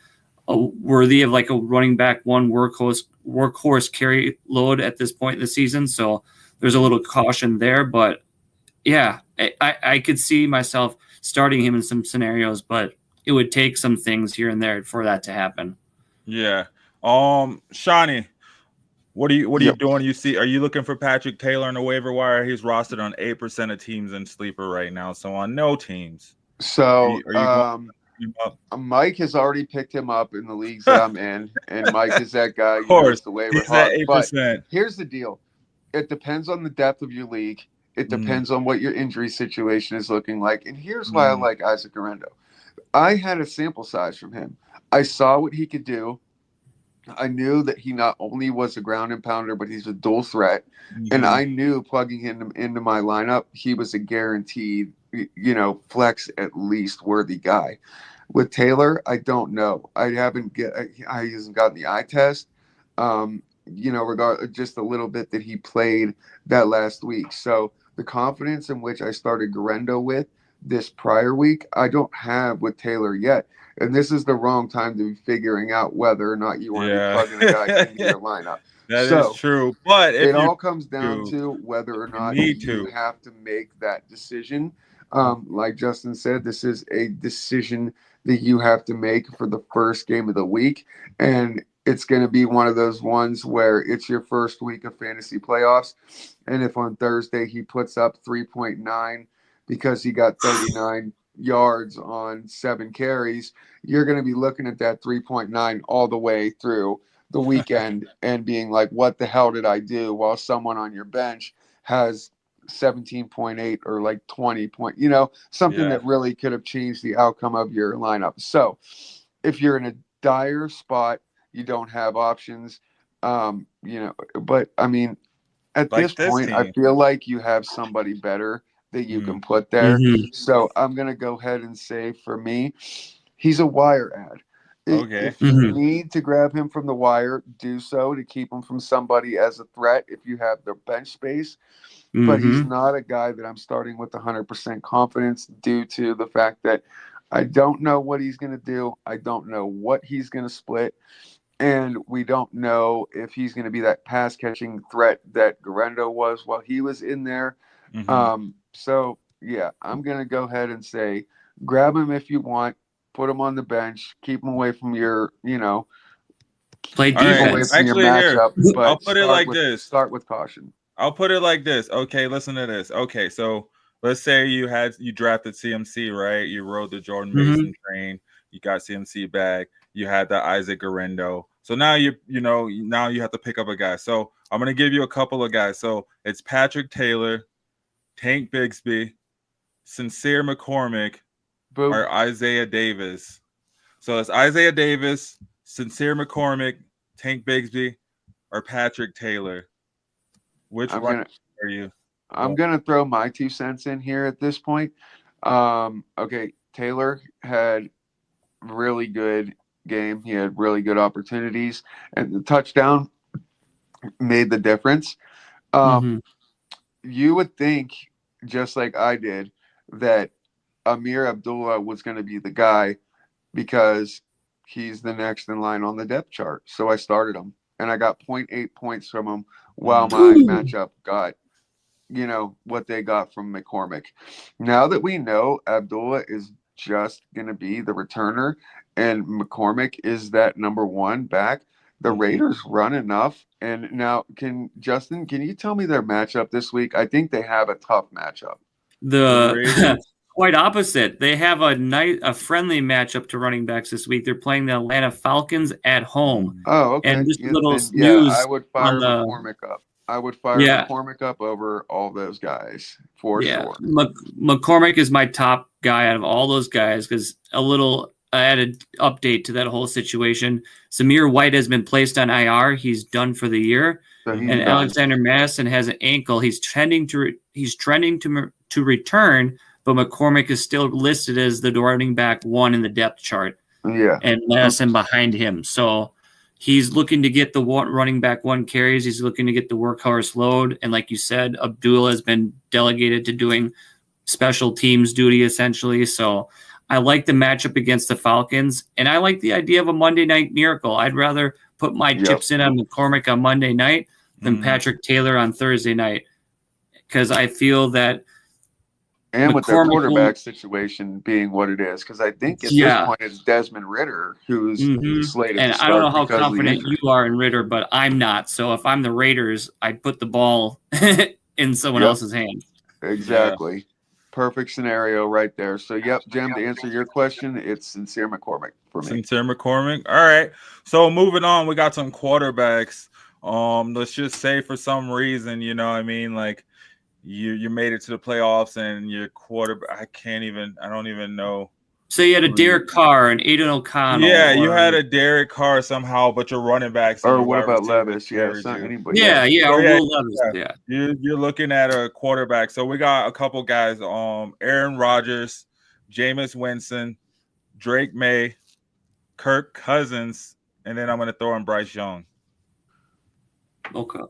worthy of like a running back one workhorse carry load at this point in the season. So there's a little caution there, but yeah, I could see myself starting him in some scenarios, but it would take some things here and there for that to happen. Yeah. Shawnee, what are you doing? Are you looking for Patrick Taylor on the waiver wire? He's rostered on 8% of teams in sleeper right now, so on no teams. So Mike has already picked him up in the leagues that I'm in, and Mike is that guy. Of course, the waiver he's at 8%. But here's the deal: it depends on the depth of your league. It depends on what your injury situation is looking like, and here's why I like Isaac Guerrero. I had a sample size from him. I saw what he could do. I knew that he not only was a ground and pounder, but he's a dual threat. And I knew plugging him into my lineup, he was a guaranteed, flex at least worthy guy. With Taylor, I don't know. He hasn't gotten the eye test. Just a little bit that he played that last week. So the confidence in which I started Guerrero with this prior week, I don't have with Taylor yet. And this is the wrong time to be figuring out whether or not you want to be plugging a guy into your lineup. That is true. But it all comes down to whether or not you have to make that decision. Like Justin said, this is a decision that you have to make for the first game of the week. And it's going to be one of those ones where it's your first week of fantasy playoffs. And if on Thursday he puts up 3.9 because he got 39 yards on 7 carries, you're going to be looking at that 3.9 all the way through the weekend and being like, what the hell did I do? While someone on your bench has 17.8 or like 20 point, something that really could have changed the outcome of your lineup. So if you're in a dire spot, you don't have options, but I mean, at this point, I feel like you have somebody better that you can put there. So I'm going to go ahead and say for me, he's a wire ad. If you need to grab him from the wire, do so to keep him from somebody as a threat if you have the bench space. But he's not a guy that I'm starting with 100% confidence due to the fact that I don't know what he's going to do. I don't know what he's going to split. And we don't know if he's going to be that pass catching threat that Guerrero was while he was in there. So, yeah, I'm going to go ahead and say grab him if you want, put him on the bench, keep him away from your, Play defense. Actually, matchup, here, I'll put it like this. Start with caution. I'll put it like this. Okay, listen to this. Okay, so let's say you drafted CMC, right? You rode the Jordan Mason train. You got CMC back. You had the Isaac Garendo. So now you have to pick up a guy. So I'm gonna give you a couple of guys. So it's Patrick Taylor, Tank Bigsby, Sincere McCormick, or Isaiah Davis. So it's Isaiah Davis, Sincere McCormick, Tank Bigsby, or Patrick Taylor. Which one are you? I'm gonna throw my 2 cents in here at this point. Okay, Taylor had really good game. He had really good opportunities, and the touchdown made the difference. You would think, just like I did, that Amir Abdullah was going to be the guy because he's the next in line on the depth chart. So I started him, and I got 0.8 points from him while my matchup got, what they got from McCormick. Now that we know Abdullah is just going to be the returner and McCormick is that number 1 back, the Raiders run enough. And now, Justin, can you tell me their matchup this week? I think they have a tough matchup. The quite opposite. They have a friendly matchup to running backs this week. They're playing the Atlanta Falcons at home. Oh, okay. And just a little news. I would fire McCormick up. I would fire McCormick up over all those guys for sure. McCormick is my top guy out of all those guys because a little added update to that whole situation. Samir White has been placed on IR. He's done for the year. And Alexander Madison has an ankle. He's trending to return, but McCormick is still listed as the running back 1 in the depth chart. Yeah. And Madison behind him. So he's looking to get the running back 1 carries. He's looking to get the workhorse load. And like you said, Abdullah has been delegated to doing special teams duty essentially. So I like the matchup against the Falcons. And I like the idea of a Monday night miracle. I'd rather put my chips in on McCormick on Monday night than Patrick Taylor on Thursday night. Because I feel that and with their quarterback situation being what it is, because I think at this point it's Desmond Ridder who's slated and to start. I don't know how confident you are in Ridder, but I'm not. So if I'm the Raiders, I'd put the ball in someone else's hands. Exactly. Yeah. Perfect scenario right there. So, Jim, to answer your question, it's Sincere McCormick for me. Sincere McCormick. All right. So moving on, we got some quarterbacks. Let's just say for some reason, like you made it to the playoffs and your quarterback, I don't even know. So you had a Derek Carr and Aiden O'Connell. Yeah, you had a Derek Carr somehow, but your running backs. Or what about Levis? Or Will Levis. Yeah. You're looking at a quarterback. So we got a couple guys. Aaron Rodgers, Jameis Winston, Drake May, Kirk Cousins, and then I'm going to throw in Bryce Young. Okay.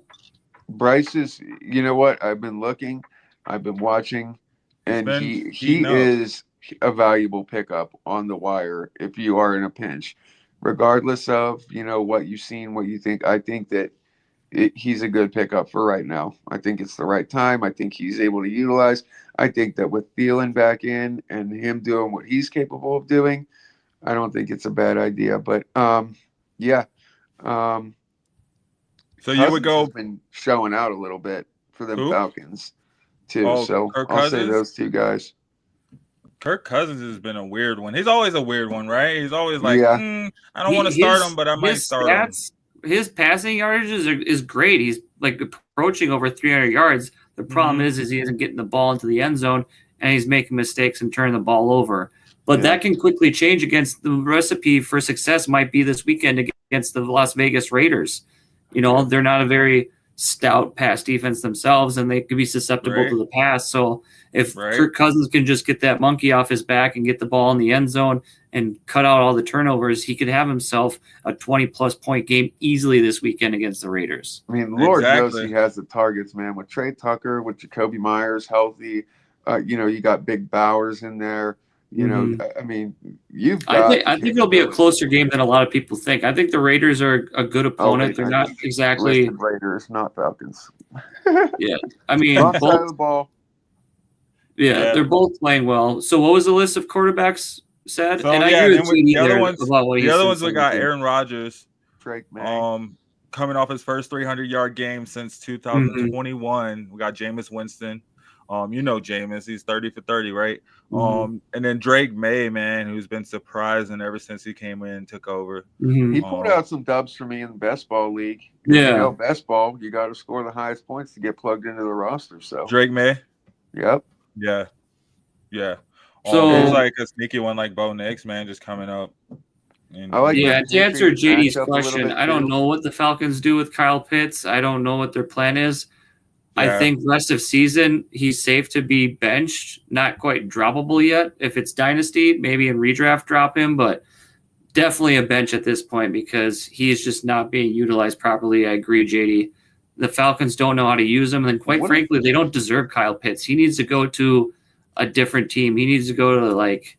Bryce is, you know what? I've been looking, I've been watching, and he is a valuable pickup on the wire if you are in a pinch, regardless of what you've seen, what you think. I think that he's a good pickup for right now. I think it's the right time. I think he's able to utilize. I think that with Thielen back in and him doing what he's capable of doing, I don't think it's a bad idea. But so you would go been showing out a little bit for the Falcons too. So Kirk I'll Cousins? say those 2 guys. Kirk Cousins has been a weird one. He's always a weird one, right? He's always like, I don't want to start him, but I might start him. His passing yardage is great. He's like approaching over 300 yards. The problem is he isn't getting the ball into the end zone, and he's making mistakes and turning the ball over. But that can quickly change against the recipe for success might be this weekend against the Las Vegas Raiders. They're not a very stout pass defense themselves, and they could be susceptible to the pass. So if Kirk Cousins can just get that monkey off his back and get the ball in the end zone and cut out all the turnovers, he could have himself a 20-plus point game easily this weekend against the Raiders. I mean, Lord knows he has the targets, man. With Trey Tucker, with Jacoby Myers healthy, you got Big Bowers in there. I mean, I think it'll be a closer game than a lot of people think. I think the Raiders are a good opponent. They're not exactly Raiders, not Falcons. Yeah, I mean, both sides of the ball. Yeah, they're both playing well. So, what was the list of quarterbacks said? So, and I agree with the other ones about what the other ones we got Aaron Rodgers, Drake May. Coming off his first 300-yard game since 2021, we got Jameis Winston. Jameis, he's 30 for 30, right? And then Drake May, man, who's been surprising ever since he came in and took over. He pulled out some dubs for me in the best ball league. Yeah, best ball, you got to score the highest points to get plugged into the roster. So Drake May. Yep. Yeah. So there's like a sneaky one like Bo Nix, man, just coming up. To answer JD's question, I don't know what the Falcons do with Kyle Pitts. I don't know what their plan is. I think rest of season, he's safe to be benched, not quite droppable yet. If it's dynasty, maybe in redraft drop him, but definitely a bench at this point because he's just not being utilized properly. I agree, JD. The Falcons don't know how to use him, and quite frankly, they don't deserve Kyle Pitts. He needs to go to a different team. He needs to go to like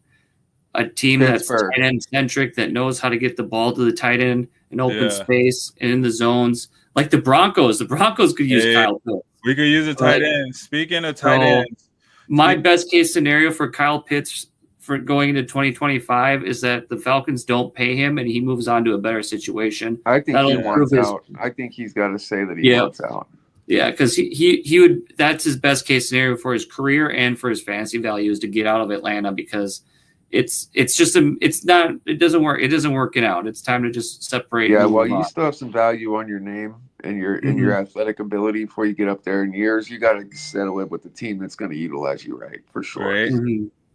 a team that's tight end centric, that knows how to get the ball to the tight end in open space and in the zones. Like the Broncos. The Broncos could use Kyle Pitts. We could use a tight end. Speaking of tight ends, my best case scenario for Kyle Pitts for going into 2025 is that the Falcons don't pay him and he moves on to a better situation. I think he wants out. I think he's got to say that he wants out. Yeah, because he would. That's his best case scenario for his career and for his fantasy value is to get out of Atlanta because it doesn't work. It isn't working out. It's time to just separate. Yeah, well, you still have some value on your name and your athletic ability before you get up there in years. You got to settle it with the team that's going to utilize you right for sure.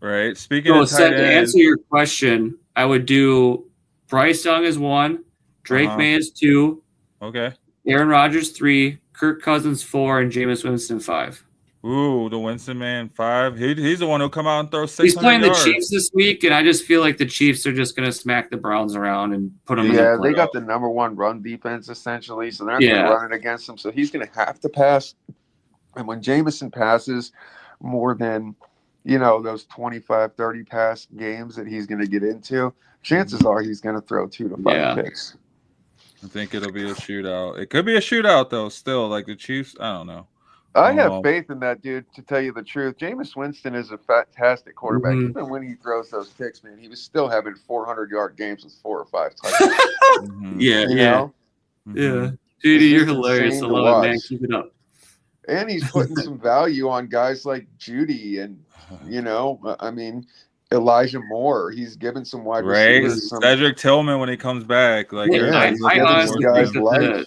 Right. Speaking of tight ends, to answer your question, I would do Bryce Young as 1, Drake May as 2, okay, Aaron Rodgers 3, Kirk Cousins 4, and Jameis Winston 5. Ooh, the Winston man 5. He's the one who'll come out and throw 600 He's playing yards. the Chiefs this week, and I just feel like the Chiefs are just going to smack the Browns around and put them in the playoffs. They got the number 1 run defense essentially, so they're not going to run it against them. So he's going to have to pass. And when Jameson passes more than, those 25, 30 pass games that he's going to get into, chances are he's going to throw 2 to 5 picks. I think it'll be a shootout. It could be a shootout, though, still. Like the Chiefs, I don't know. I have faith in that dude, to tell you the truth. Jameis Winston is a fantastic quarterback. Even when he throws those picks, man, he was still having 400-yard games with 4 or 5 touchdowns. Yeah. Dude, you're hilarious. I love it, man. Keep it up. And he's putting some value on guys like Judy and, Elijah Moore. He's given some wide receivers. Cedric Tillman when he comes back. Like, I honestly think that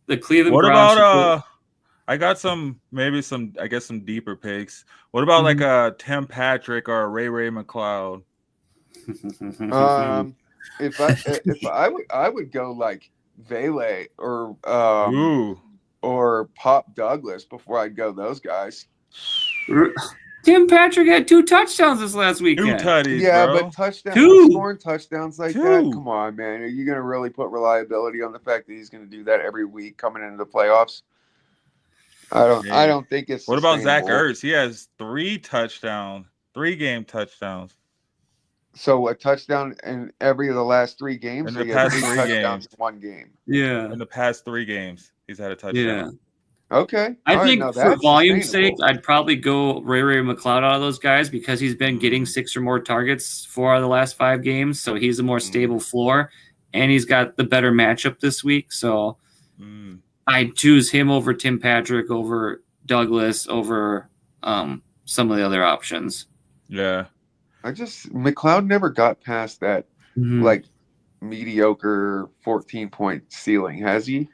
the Cleveland Browns. What about I got some deeper picks. What about like a Tim Patrick or a Ray McLeod? If I would go like Vele or Pop Douglas before I'd go those guys. Tim Patrick had 2 touchdowns this last weekend. 2 tutties, bro. But touchdowns, scoring touchdowns like that. Come on, man. Are you going to really put reliability on the fact that he's going to do that every week coming into the playoffs? I don't think it's. What about Zach Ertz? He has 3 touchdowns, 3-game touchdowns. So a touchdown in every of the last 3 games. In the past 3 touchdowns in 1 game. Yeah. In the past 3 games, he's had a touchdown. Yeah. Okay. I think for volume's sake, I'd probably go Ray McLeod out of those guys because he's been getting 6 or more targets 4 out of the last 5 games. So he's a more stable floor, and he's got the better matchup this week. So I'd choose him over Tim Patrick, over Douglas, over some of the other options. Yeah. McLeod never got past that like mediocre 14-point ceiling, has he?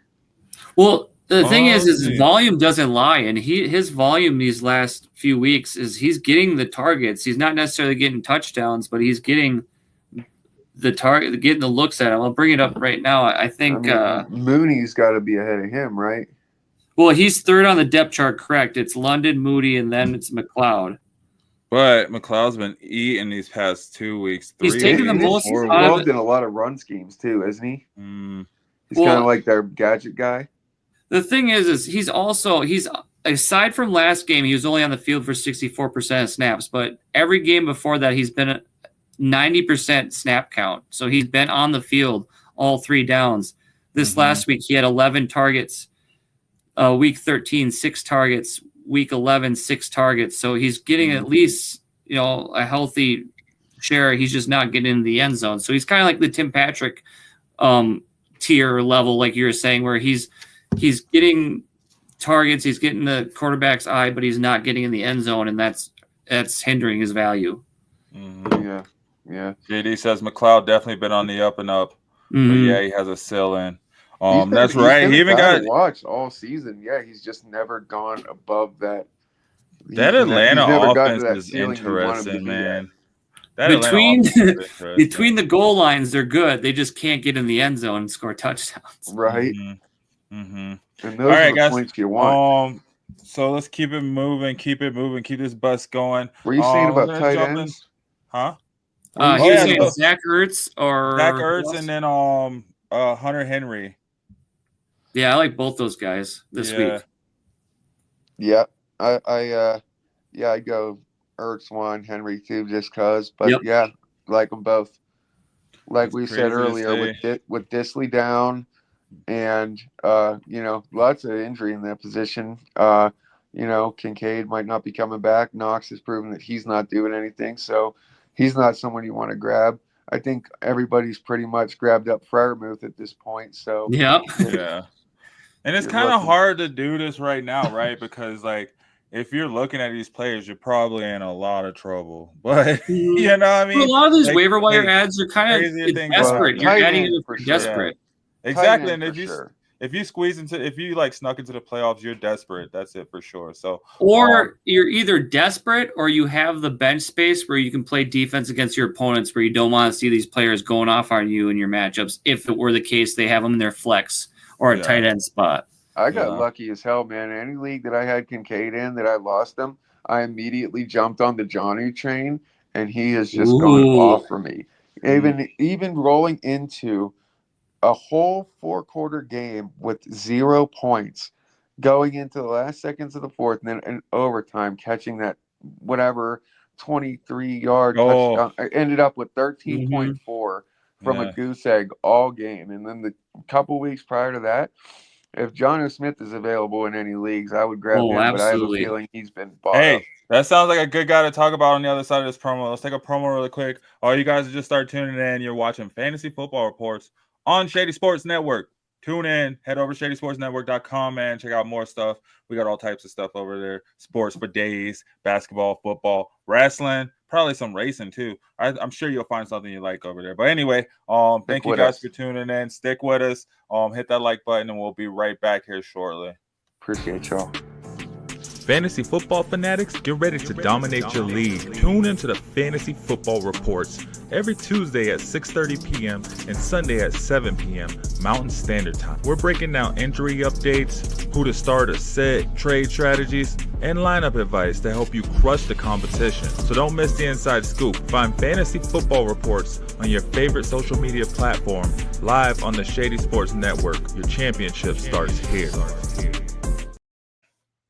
Well, the thing is volume doesn't lie, and his volume these last few weeks is he's getting the targets. He's not necessarily getting touchdowns, but he's getting the target, getting the looks at him. I'll bring it up right now. I think Mooney's got to be ahead of him, right? Well, he's 3rd on the depth chart, correct? It's London, Moody, and then it's McLeod. But McLeod's been eating these past 2 weeks. He's taking the most. He's involved in a lot of run schemes too, isn't he? He's kind of like their gadget guy. The thing is he's aside from last game, he was only on the field for 64% of snaps, but every game before that, he's been at 90% snap count. So he's been on the field all 3 downs. This last week, he had 11 targets. Week 13, 6 targets. Week 11, 6 targets. So he's getting at least, a healthy share. He's just not getting in the end zone. So he's kind of like the Tim Patrick tier level, like you were saying, where he's getting targets, he's getting the quarterback's eye, but he's not getting in the end zone, and that's hindering his value. Yeah. JD says McLeod definitely been on the up and up, but yeah, he has a ceiling. That's right. He even got watched all season. Yeah, he's just never gone above that. That Atlanta offense is interesting, man. Between the goal lines, they're good. They just can't get in the end zone and score touchdowns. Right. And those are the points you want. So let's keep it moving, keep this bus going. Were you saying about tight ends? Huh? He was saying Zach Ertz and then Hunter Henry. Yeah, I like both those guys this week. Yeah, I go Ertz 1, Henry 2, just cause. But yeah, like them both. Like we said earlier, with Disley down, and lots of injury in that position. Kincaid might not be coming back. Knox has proven that he's not doing anything, so he's not someone you want to grab. I think everybody's pretty much grabbed up Freiermuth at this point. So yeah. And it's kind of hard to do this right now, right? Because if you're looking at these players, you're probably in a lot of trouble. But you know what I mean? Well, a lot of these waiver wire ads are kind of desperate. You're adding it for desperate. Yeah. Exactly. And if you squeeze if you snuck into the playoffs, you're desperate. That's it for sure. So you're either desperate or you have the bench space where you can play defense against your opponents, where you don't want to see these players going off on you in your matchups. If it were the case, they have them in their flex or a tight end spot. I got lucky as hell, man. Any league that I had Kincaid in that I lost him, I immediately jumped on the Johnny train, and he has just gone off for me. Even rolling into a whole 4-quarter game with 0 points, going into the last seconds of the fourth, and then in overtime, catching that 23-yard touchdown. I ended up with 13.4 from a goose egg all game. And then the couple weeks prior to that, if Jonnu Smith is available in any leagues, I would grab him. Absolutely. But I have a feeling he's been bought up. That sounds like a good guy to talk about on the other side of this promo. Let's take a promo really quick. All you guys just start tuning in. You're watching Fantasy Football Reports on Shady Sports Network. Tune in. Head over to ShadySportsNetwork.com, man. Check out more stuff. We got all types of stuff over there. Sports for days, basketball, football, wrestling, probably some racing too. I'm sure you'll find something you like over there. But anyway, thank you guys for tuning in. Stick with us. Hit that like button, and we'll be right back here shortly. Appreciate y'all. Fantasy football fanatics, get ready to dominate your league. Tune into the Fantasy Football Reports every Tuesday at 6:30 p.m. and Sunday at 7 p.m. Mountain Standard Time. We're breaking down injury updates, who to start or sit, trade strategies, and lineup advice to help you crush the competition. So don't miss the inside scoop. Find Fantasy Football Reports on your favorite social media platform, live on the Shady Sports Network. Your championship starts here.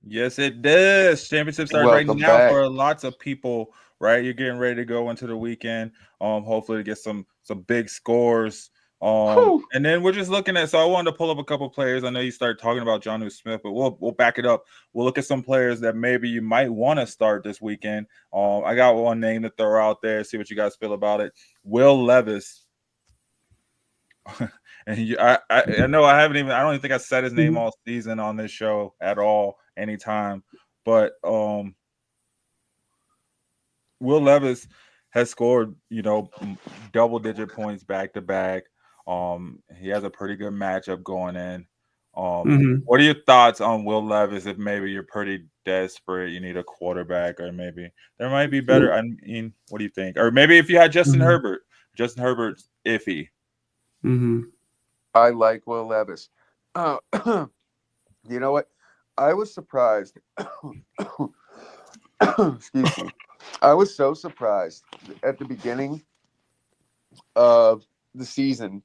Yes, it does. Championship starts right now for lots of people, right? You're getting ready to go into the weekend. Hopefully to get some big scores. And then we're just looking at, so I wanted to pull up a couple players. I know you started talking about Jonnu Smith, but we'll back it up. We'll look at some players that maybe you might want to start this weekend. I got one name to throw out there, see what you guys feel about it. Will Levis. And I know I don't even think I said his name all season on this show at all, anytime. But Will Levis has scored, double-digit points back to back. He has a pretty good matchup going in. What are your thoughts on Will Levis if maybe you're pretty desperate, you need a quarterback, or maybe there might be better? I mean, what do you think? Or maybe if you had Justin Herbert. Justin Herbert's iffy. I like Will Levis. You know what? I was surprised. Excuse me. I was so surprised at the beginning of the season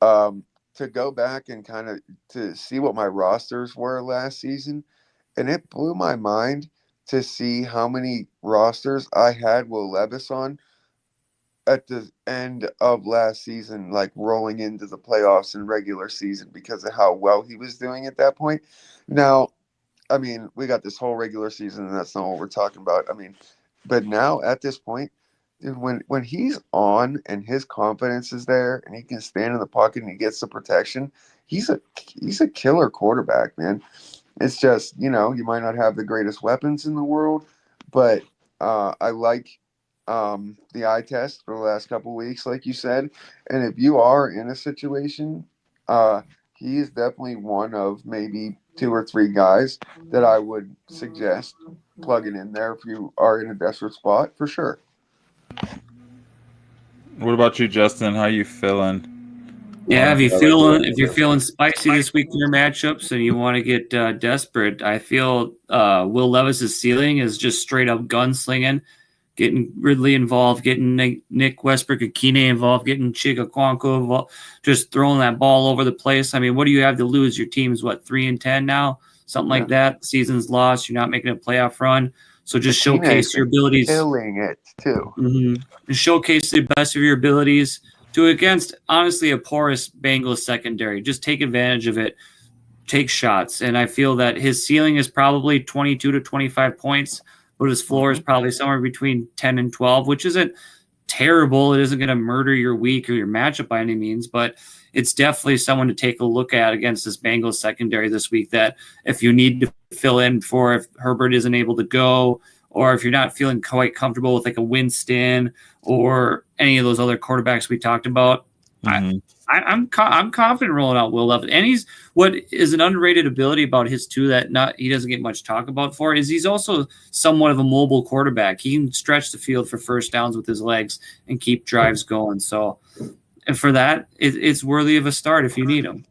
to go back and kind of to see what my rosters were last season. And it blew my mind to see how many rosters I had Will Levis on at the end of last season, like rolling into the playoffs and regular season, because of how well he was doing at that point. Now, I mean, we got this whole regular season, and that's not what we're talking about. I mean, but now at this point, Dude, when he's on and his confidence is there and he can stand in the pocket and he gets the protection, he's a killer quarterback, man. It's just, you might not have the greatest weapons in the world, but I like the eye test for the last couple of weeks, like you said. And if you are in a situation, he is definitely one of maybe 2 or 3 guys that I would suggest plugging in there if you are in a desperate spot, for sure. What about you, Justin? How you feeling? Yeah, if you're feeling spicy this week in your matchups and you want to get desperate, I feel Will Levis's ceiling is just straight up gunslinging, getting Ridley involved, getting Nick Westbrook-Akine involved, getting Chigaquanko involved, just throwing that ball over the place. I mean, what do you have to lose? Your team's 3-10 now, something like that. Season's lost. You're not making a playoff run. So just showcase your abilities. Killing it too. Mm-hmm. Showcase the best of your abilities against honestly a porous Bengals secondary. Just take advantage of it. Take shots. And I feel that his ceiling is probably 22 to 25 points, but his floor is probably somewhere between 10 and 12, which isn't terrible. It isn't going to murder your week or your matchup by any means, but it's definitely someone to take a look at against this Bengals secondary this week, that if you need to fill in for if Herbert isn't able to go, or if you're not feeling quite comfortable with a Winston or any of those other quarterbacks we talked about, I'm confident rolling out Will Levis. And what is an underrated ability about his too that he doesn't get much talk about for is he's also somewhat of a mobile quarterback. He can stretch the field for first downs with his legs and keep drives going. So, and for that, it's worthy of a start if you need him.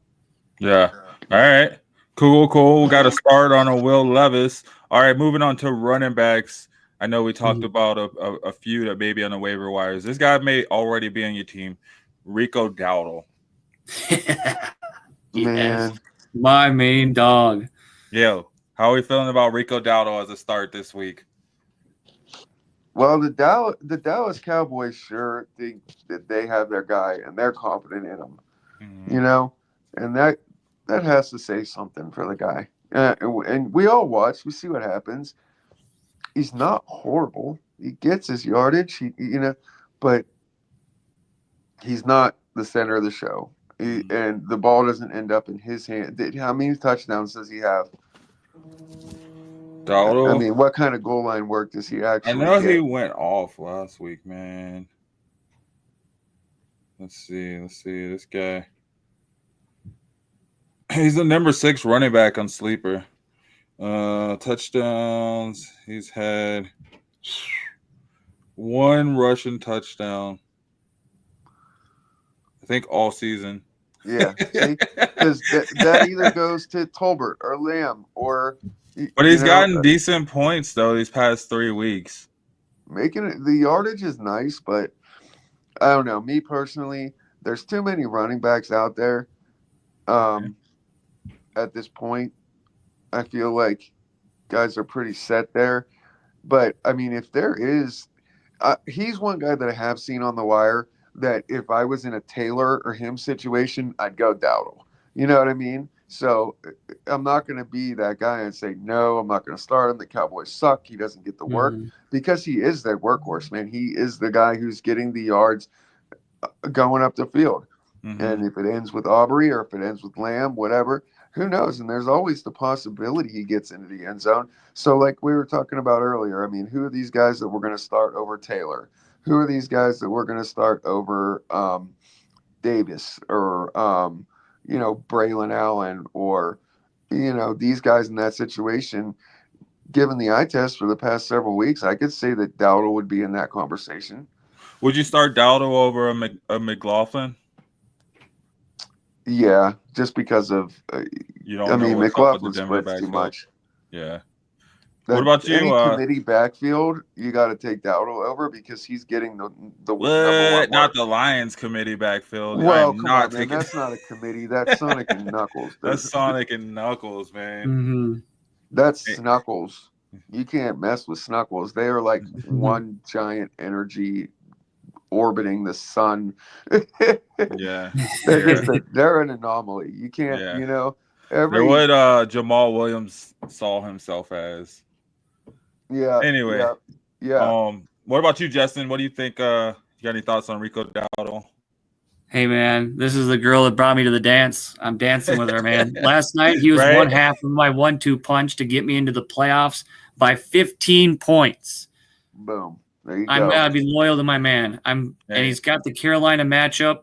Yeah. All right. Cool. We got to start on a Will Levis. All right, moving on to running backs. I know we talked about a few that may be on the waiver wires. This guy may already be on your team. Rico Dowdle. Man. My main dog. Yo, how are we feeling about Rico Dowdle as a start this week? Well, the Dallas Cowboys sure think that they have their guy and they're confident in him. And that has to say something for the guy. And we all watch. We see what happens. He's not horrible. He gets his yardage. But he's not the center of the show. And the ball doesn't end up in his hand. How many touchdowns does he have? Dowdle? I mean, what kind of goal line work does he actually get? He went off last week, man. Let's see. This guy. He's the number 6 running back on Sleeper. Touchdowns. He's had 1 rushing touchdown. I think all season. Yeah, because that either goes to Tolbert or Lamb or. But he's gotten decent points though these past 3 weeks. Making it, the yardage is nice, but I don't know. Me personally, there's too many running backs out there. At this point, I feel like guys are pretty set there. But I mean, if there is, he's one guy that I have seen on the wire that if I was in a Taylor or him situation, I'd go Dowdle. You know what I mean? So I'm not going to be that guy and say, no, I'm not going to start him. The Cowboys suck. He doesn't get the work because he is that workhorse, man. He is the guy who's getting the yards going up the field. And if it ends with Aubrey or if it ends with Lamb, whatever, who knows? And there's always the possibility he gets into the end zone. So like we were talking about earlier, I mean, who are these guys that we're going to start over Taylor? Who are these guys that we're going to start over Davis or, Braylon Allen or, these guys in that situation? Given the eye test for the past several weeks, I could say that Dowdle would be in that conversation. Would you start Dowdle over a McLaughlin? Yeah, just because of McLaughlin's splits too much. Yeah. What about you? Any committee backfield, you got to take Dowdle over because he's getting the what? Number 1 not the Lions committee backfield. Well, come on, man. That's not a committee. That's Sonic and Knuckles. That's Sonic and Knuckles, man. That's Snuckles. You can't mess with Snuckles. They are like one giant energy orbiting the sun. Yeah. They're an anomaly. You can't, They're what Jamal Williams saw himself as. Yeah. Anyway. Yeah. What about you, Justin? What do you think? You got any thoughts on Rico Dowdle? Hey, man, this is the girl that brought me to the dance. I'm dancing with her, man. Last night, he was Right? one half of my 1-2 punch to get me into the playoffs by 15 points. Boom. There you I'm go. going to be loyal to my man. And he's got the Carolina matchup.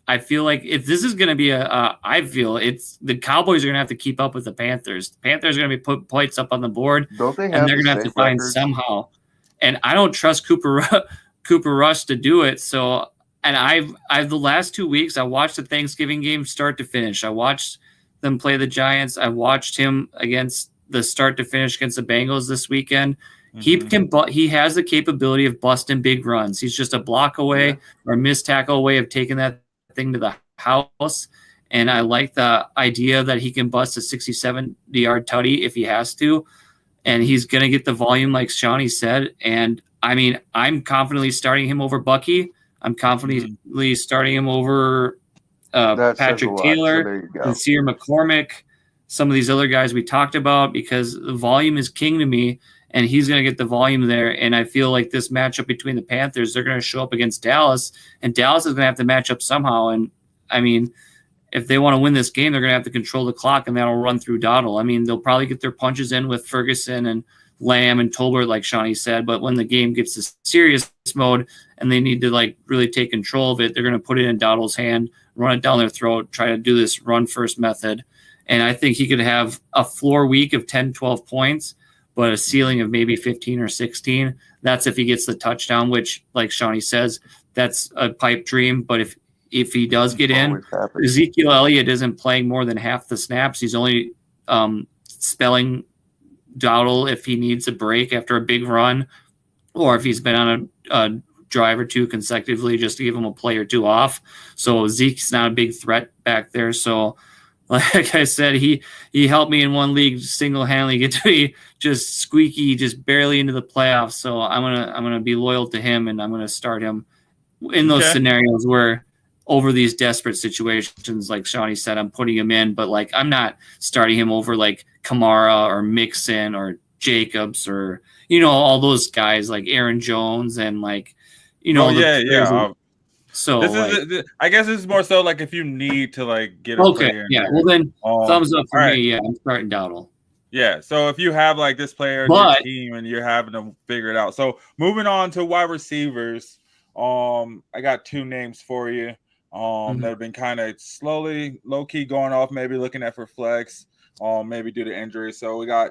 I feel like if this is going to be I feel it's the Cowboys are going to have to keep up with the Panthers. The Panthers are going to be putting points up on the board, Don't they have and they're going to have to find somehow. And I don't trust Cooper Rush to do it. So, and I've the last 2 weeks, I watched the Thanksgiving game start to finish. I watched them play the Giants. I watched him against the start to finish against the Bengals this weekend. He has the capability of busting big runs. He's just a block away or a missed tackle away of taking that thing to the house. And I like the idea that he can bust a 67-yard tutty if he has to. And he's going to get the volume like Shawnee said. And I mean, I'm confidently starting him over Bucky. I'm confidently starting him over Patrick Taylor and Sear McCormick, some of these other guys we talked about, because the volume is king to me. And he's going to get the volume there. And I feel like this matchup between the Panthers, they're going to show up against Dallas, and Dallas is going to have to match up somehow. And, I mean, if they want to win this game, they're going to have to control the clock, and that'll run through Dowdle. I mean, they'll probably get their punches in with Ferguson and Lamb and Tolbert, like Shawnee said. But when the game gets to serious mode and they need to, like, really take control of it, they're going to put it in Dowdle's hand, run it down their throat, try to do this run-first method. And I think he could have a floor week of 10, 12 points, but a ceiling of maybe 15 or 16. That's if he gets the touchdown, which, like Shawnee says, that's a pipe dream. But if he does get in, Ezekiel Elliott isn't playing more than half the snaps. He's only spelling Dowdle if he needs a break after a big run, or if he's been on a drive or two consecutively just to give him a play or two off. So Zeke's not a big threat back there. So, like I said, he helped me in one league single-handedly get to be just squeaky, just barely into the playoffs. So I'm gonna be loyal to him, and I'm gonna start him in those scenarios where over these desperate situations, like Shawnee said, I'm putting him in, but like I'm not starting him over like Kamara or Mixon or Jacobs or all those guys like Aaron Jones and like So I guess this is more so like if you need to like get a player. Well then thumbs up for me. Yeah, I'm starting Dowdle. Yeah, so if you have like this player in your team and you're having to figure it out. So moving on to wide receivers, I got two names for you that have been kind of slowly, low-key going off, maybe looking at for flex, maybe due to injury. So we got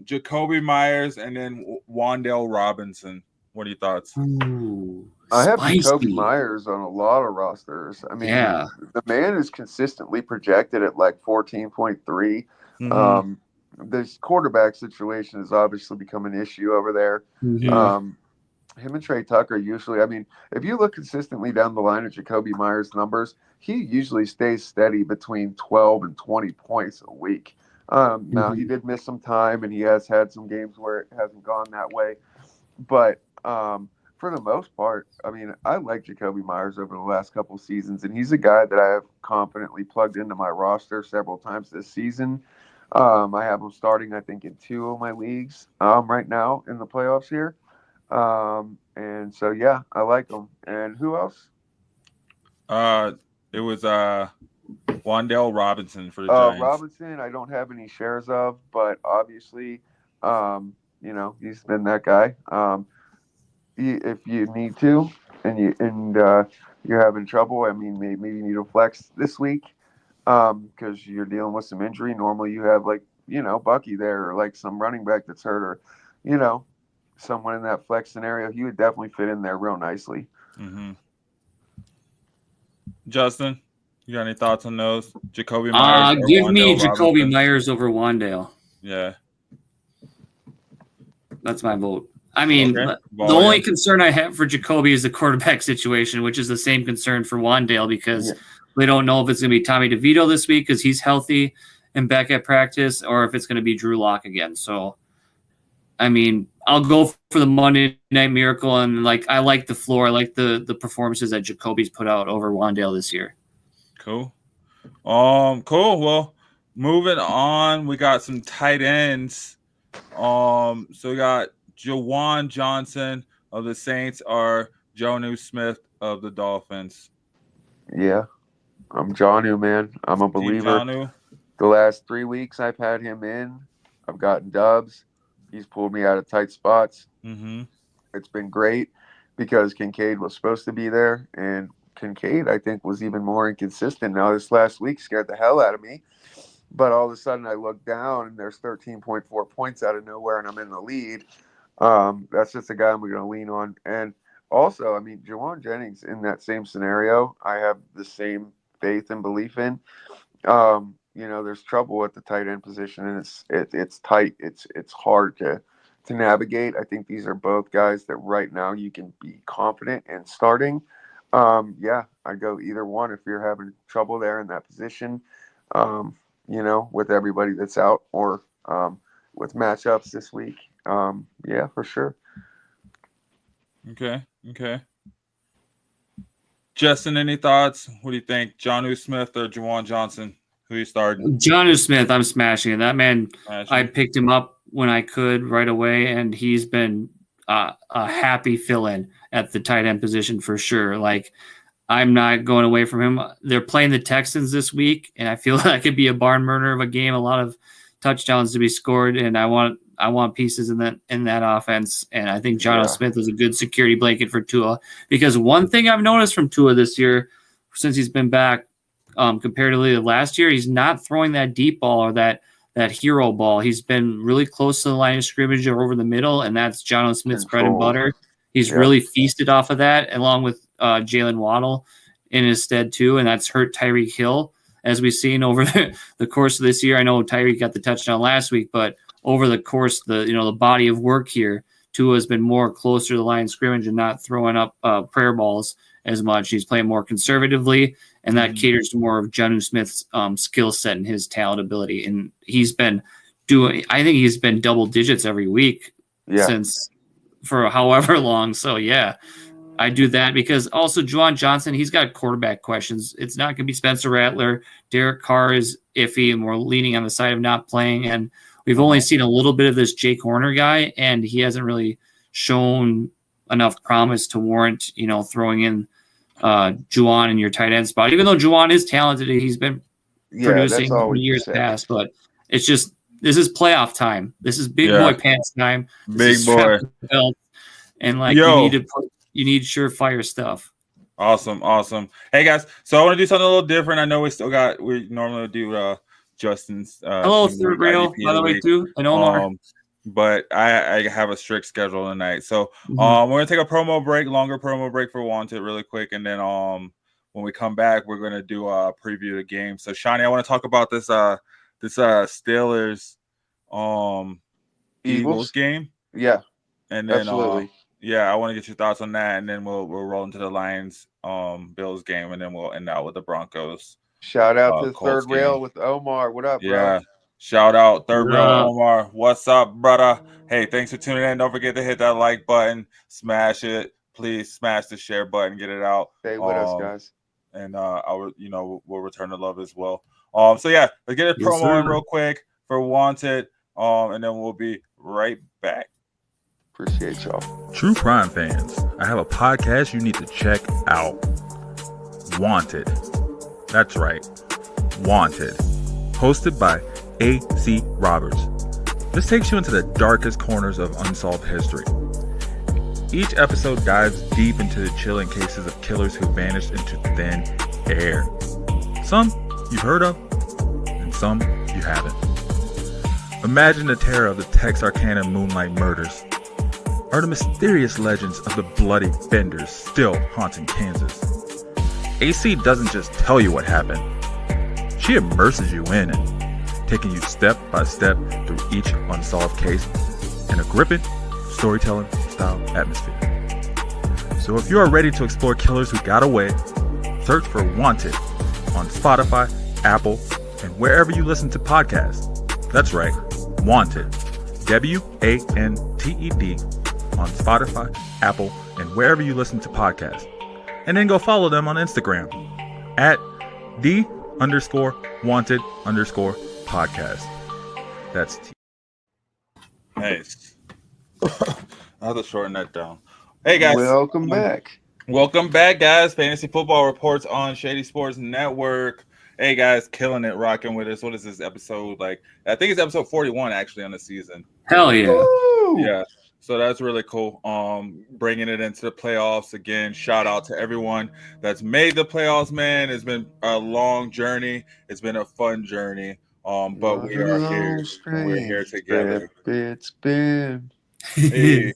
Jacoby Myers and then Wan'Dale Robinson. What are your thoughts? Ooh, I have Jacoby Myers on a lot of rosters. I mean, the man is consistently projected at like 14.3. This quarterback situation has obviously become an issue over there. Him and Trey Tucker usually, I mean, if you look consistently down the line at Jacoby Myers' numbers, he usually stays steady between 12 and 20 points a week. Now, he did miss some time, and he has had some games where it hasn't gone that way. But for the most part, I mean, I like Jacoby Myers over the last couple of seasons, and he's a guy that I have confidently plugged into my roster several times this season. I have him starting, I think, in 2 of my leagues right now in the playoffs here. And so, yeah, I like him. And who else? It was Wan'Dale Robinson for the Giants. Robinson, I don't have any shares of, but obviously, he's been that guy. If you need to, and you're having trouble, I mean, maybe you need to flex this week because you're dealing with some injury. Normally, you have Bucky there, or like some running back that's hurt, or someone in that flex scenario. He would definitely fit in there real nicely. Justin, you got any thoughts on those? Jacoby Myers? Give me Jacoby Myers over Wan'Dale. Yeah. That's my vote. I mean, the only concern I have for Jacoby is the quarterback situation, which is the same concern for Wan'Dale because we don't know if it's going to be Tommy DeVito this week because he's healthy and back at practice, or if it's going to be Drew Lock again. So, I mean, I'll go for the Monday Night Miracle, and I like the floor. I like the performances that Jacoby's put out over Wan'Dale this year. Cool. Cool. Well, moving on, we got some tight ends. So we got Jawan Johnson, of the Saints are Jonnu Smith of the Dolphins. Yeah, I'm Jonnu, man. I'm a believer. Jonnu. The last 3 weeks I've had him in. I've gotten dubs. He's pulled me out of tight spots. Mm-hmm. It's been great because Kincaid was supposed to be there, and Kincaid, I think, was even more inconsistent. Now, this last week scared the hell out of me, but all of a sudden I look down and there's 13.4 points out of nowhere, and I'm in the lead. That's just a guy I'm going to lean on. And also, I mean, Jawan Jennings in that same scenario, I have the same faith and belief in. There's trouble at the tight end position, and it's tight. It's hard to navigate. I think these are both guys that right now you can be confident in starting. I go either one if you're having trouble there in that position, with everybody that's out or with matchups this week. For sure. Okay. Justin, any thoughts? What do you think? Jonnu Smith or Juwan Johnson? Who you starting? Jonnu Smith, I'm smashing it. That man, I picked him up when I could right away, and he's been a happy fill-in at the tight end position for sure. Like, I'm not going away from him. They're playing the Texans this week, and I feel that could be a barn burner of a game. A lot of touchdowns to be scored, and I want pieces in that offense. And I think Jonnu Smith is a good security blanket for Tua, because one thing I've noticed from Tua this year, since he's been back, comparatively to last year, he's not throwing that deep ball or that hero ball. He's been really close to the line of scrimmage or over the middle, and that's Jonnu Smith's bread and butter. He's really feasted off of that, along with Jalen Waddle in his stead too, and that's hurt Tyreek Hill, as we've seen over the course of this year. I know Tyreek got the touchdown last week, but over the course, the body of work here, Tua has been more closer to the line of scrimmage and not throwing up prayer balls as much. He's playing more conservatively, and that caters to more of Jonnu Smith's skill set and his talent ability. And he's been I think he's been double digits every week since for however long. So I do that because also Juwan Johnson, he's got quarterback questions. It's not going to be Spencer Rattler. Derek Carr is iffy, and we're leaning on the side of not playing. And we've only seen a little bit of this Jake Horner guy, and he hasn't really shown enough promise to warrant, throwing in Juwan in your tight end spot. Even though Juwan is talented, he's been producing in years past. But it's just, this is playoff time. This is big boy pants time. Big boy. And you need surefire stuff. Awesome. Hey guys, so I want to do something a little different. I know we normally do Justin's hello third rail by the way too, and Omar. But I have a strict schedule tonight. So we're gonna take a longer promo break for Wanted really quick, and then when we come back, we're gonna do a preview of the game. So Shani, I want to talk about this Steelers Eagles game. Yeah. And then absolutely. I want to get your thoughts on that, and then we'll roll into the Lions Bills game, and then we'll end out with the Broncos. Shout out to Third Rail with Omar. What up, bro? Yeah. Shout out Third Rail Omar. What's up, brother? Hey, thanks for tuning in. Don't forget to hit that like button, smash it. Please smash the share button, get it out. Stay with us, guys. And we'll return the love as well. Let's get a promo in real quick for Wanted. And then we'll be right back. Appreciate y'all. True crime fans, I have a podcast you need to check out. Wanted. That's right. Wanted. Hosted by A.C. Roberts. This takes you into the darkest corners of unsolved history. Each episode dives deep into the chilling cases of killers who vanished into thin air. Some you've heard of, and some you haven't. Imagine the terror of the Texarkana moonlight murders, or the mysterious legends of the bloody Benders still haunting Kansas. AC doesn't just tell you what happened. She immerses you in it, taking you step by step through each unsolved case in a gripping storytelling style atmosphere. So if you are ready to explore killers who got away, search for Wanted on Spotify, Apple, and wherever you listen to podcasts. That's right, Wanted. WANTED on Spotify, Apple, and wherever you listen to podcasts. And then go follow them on Instagram at _wanted_podcast. That's Nice. I have to shorten that down. Hey guys, welcome back. Welcome back, guys. Fantasy Football Reports on Shady Sports Network. Hey guys, killing it, rocking with us. What is this episode like? I think it's episode 41 actually on the season. Hell yeah. Woo! Yeah. So that's really cool. Bringing it into the playoffs again. Shout out to everyone that's made the playoffs, man. It's been a long journey. It's been a fun journey. But we are here. We're here together. It's been. Hey.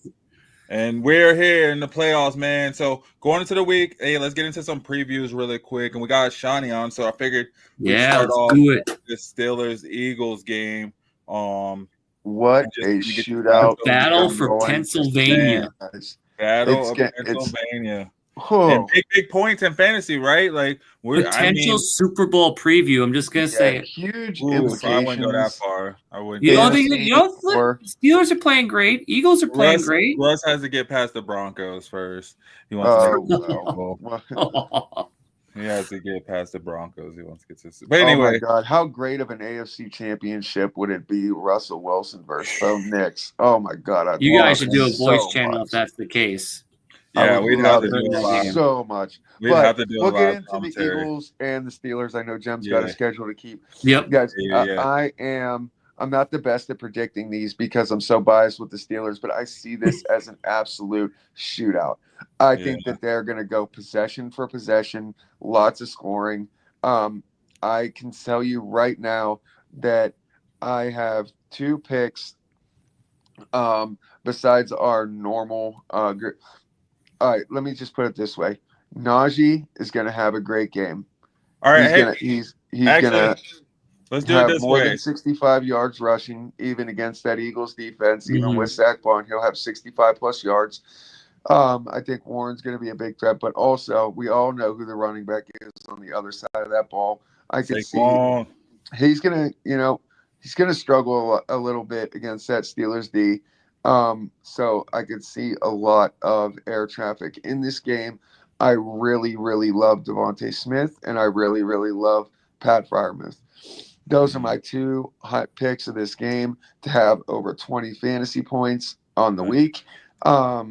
And we're here in the playoffs, man. So going into the week, hey, let's get into some previews really quick. And we got Shani on, so I figured we'd start off with the Steelers-Eagles game. What a shootout. Battle for Pennsylvania. Battle of Pennsylvania. And big points in fantasy, right? Like potential Super Bowl preview. I'm just gonna say huge implications. I wouldn't go that far. I wouldn't. Steelers are playing great. Eagles are playing great. Russ has to get past the Broncos first. He wants he has to get past the Broncos. He wants to get to. But anyway, oh my God, how great of an AFC championship would it be? Russell Wilson versus Bo Nix. Oh my God, you guys should do a voice channel if that's the case. Yeah, we'd have to do a lot. So much. We'd have to do a lot. We'll get into the Eagles and the Steelers. I know Jem's got a schedule to keep. Yep. Guys, I'm not the best at predicting these because I'm so biased with the Steelers, but I see this as an absolute shootout. I think that they're going to go possession for possession, lots of scoring. I can tell you right now that I have 2 picks besides our normal all right, let me just put it this way. Najee is going to have a great game. All right, he's going to let's do it this more way. than 65 yards rushing, even against that Eagles defense. Even with Zach Bond, he'll have 65-plus yards. I think Warren's going to be a big threat, but also we all know who the running back is on the other side of that ball. I can see he's going to struggle a little bit against that Steelers D. So I could see a lot of air traffic in this game. I really, really love Devontae Smith, and I really, really love Pat Freiermuth. Those are my 2 hot picks of this game to have over 20 fantasy points on the week. I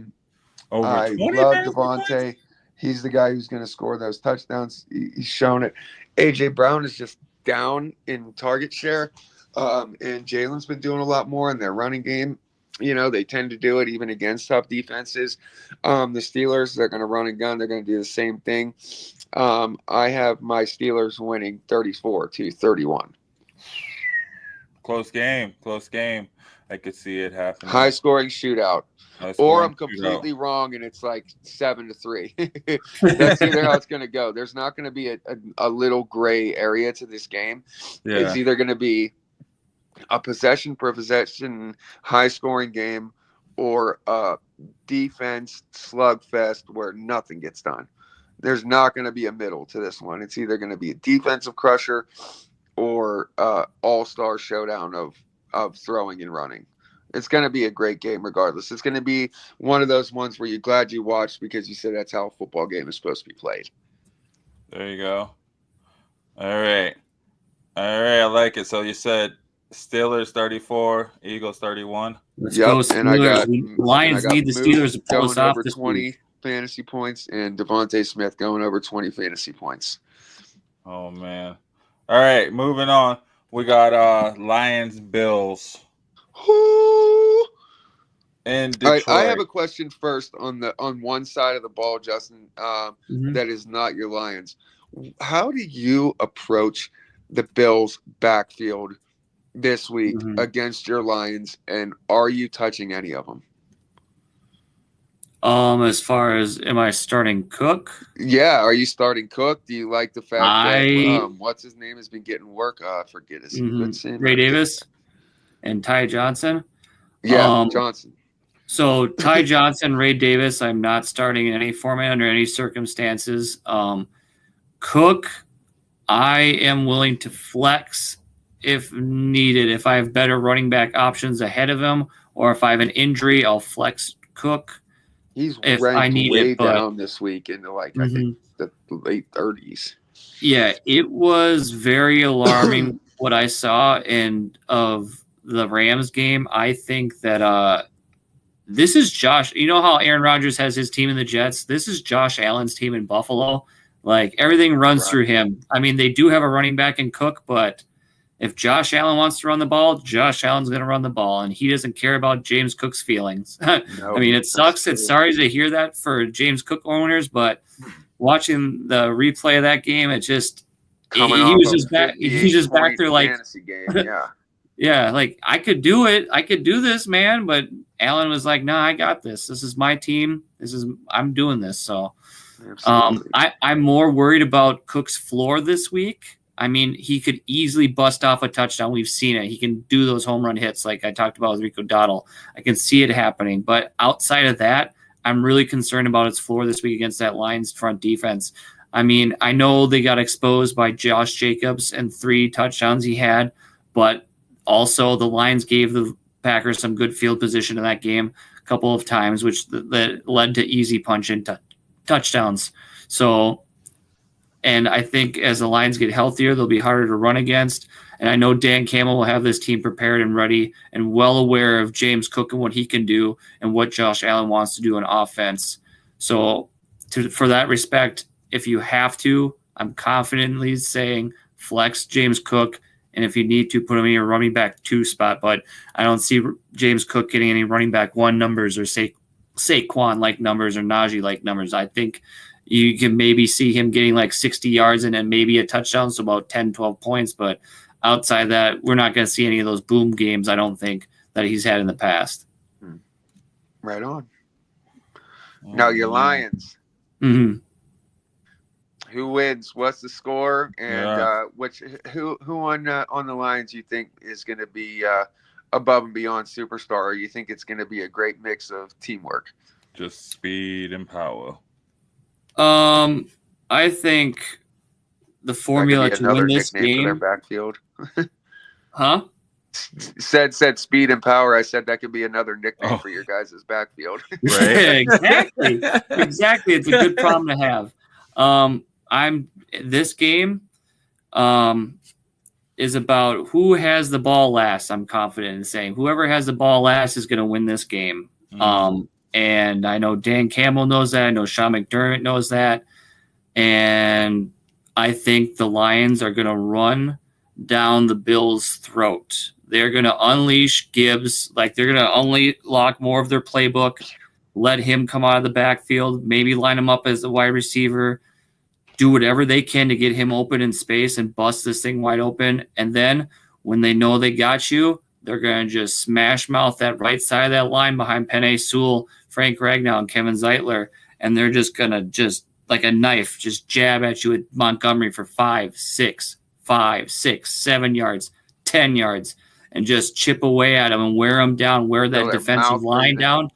love Devontae. He's the guy who's going to score those touchdowns. He's shown it. A.J. Brown is just down in target share, and Jalen's been doing a lot more in their running game. You know, they tend to do it even against tough defenses. The Steelers, they're going to run and gun. They're going to do the same thing. I have my Steelers winning 34-31. Close game. I could see it happening. High-scoring shootout. Or I'm completely wrong, and it's like 7-3. That's either how it's going to go. There's not going to be a little gray area to this game. Yeah. It's either going to be a possession per possession high scoring game or a defense slugfest where nothing gets done. There's not going to be a middle to this one. It's either going to be a defensive crusher or all-star showdown of throwing and running. It's going to be a great game regardless. It's going to be one of those ones where you're glad you watched because you said that's how a football game is supposed to be played. There you go. All right. I like it. So you said Steelers 34, Eagles 31. Let's go Steelers. And I got Lions need the Steelers to pull us off this 20 week. Fantasy points, and Devontae Smith going over 20 fantasy points. Oh man! All right, moving on. We got Lions Bills. And Detroit. All right, I have a question first on one side of the ball, Justin. That is not your Lions. How do you approach the Bills' backfield this week against your Lions, and are you touching any of them? As far as am I starting Cook? Yeah, are you starting Cook? Do you like the fact that what's his name has been getting work? I forget his name. Ray Davis and Ty Johnson. Yeah, Johnson. So Ty Johnson, Ray Davis, I'm not starting in any format under any circumstances. Cook, I am willing to flex if needed. If I have better running back options ahead of him, or if I have an injury, I'll flex Cook. He's ranked way down this week into I think the late 30s. Yeah, it was very alarming what I saw of the Rams game. I think that this is Josh. You know how Aaron Rodgers has his team in the Jets? This is Josh Allen's team in Buffalo. Like, everything runs through him. I mean, they do have a running back in Cook, but if Josh Allen wants to run the ball, Josh Allen's going to run the ball, and he doesn't care about James Cook's feelings. I mean, it sucks. It's sorry to hear that for James Cook owners, but watching the replay of that game, it just he was just back. He's just back there like, yeah, like, I could do it. I could do this, man. But Allen was like, "Nah, I got this. This is my team. I'm doing this." So, I'm more worried about Cook's floor this week. I mean, he could easily bust off a touchdown. We've seen it. He can do those home run hits like I talked about with Rico Dowdle. I can see it happening. But outside of that, I'm really concerned about his floor this week against that Lions front defense. I mean, I know they got exposed by Josh Jacobs and 3 touchdowns he had, but also the Lions gave the Packers some good field position in that game a couple of times, which that led to easy punch and touchdowns. So, and I think as the Lions get healthier, they'll be harder to run against. And I know Dan Campbell will have this team prepared and ready and well aware of James Cook and what he can do and what Josh Allen wants to do on offense. So for that respect, if you have to, I'm confidently saying flex James Cook. And if you need to, put him in your running back 2 spot. But I don't see James Cook getting any running back 1 numbers or Saquon-like numbers or Najee-like numbers. I think you can maybe see him getting like 60 yards and then maybe a touchdown, so about 10, 12 points. But outside of that, we're not going to see any of those boom games, I don't think, that he's had in the past. Right on. Now, your Lions. Mm-hmm. Who wins? What's the score? And who on the Lions you think is going to be above and beyond superstar? Or you think it's going to be a great mix of teamwork? Just speed and power. I think the formula to win this game. For their backfield. Huh? Said speed and power. I said that could be another nickname for your guys' backfield. Right. Exactly. It's a good problem to have. This game is about who has the ball last. I'm confident in saying whoever has the ball last is going to win this game. And I know Dan Campbell knows that. I know Sean McDermott knows that. And I think the Lions are going to run down the Bills' throat. They're going to unleash Gibbs. Like, they're going to unlock more of their playbook, let him come out of the backfield, maybe line him up as a wide receiver, do whatever they can to get him open in space and bust this thing wide open. And then when they know they got you, they're going to just smash mouth that right side of that line behind Penei Sewell, Frank Ragnow, and Kevin Zeitler. And they're just going to just like a knife, just jab at you with Montgomery for 5, 6, 7 yards, 10 yards, and just chip away at him and wear him down, wear that defensive line down.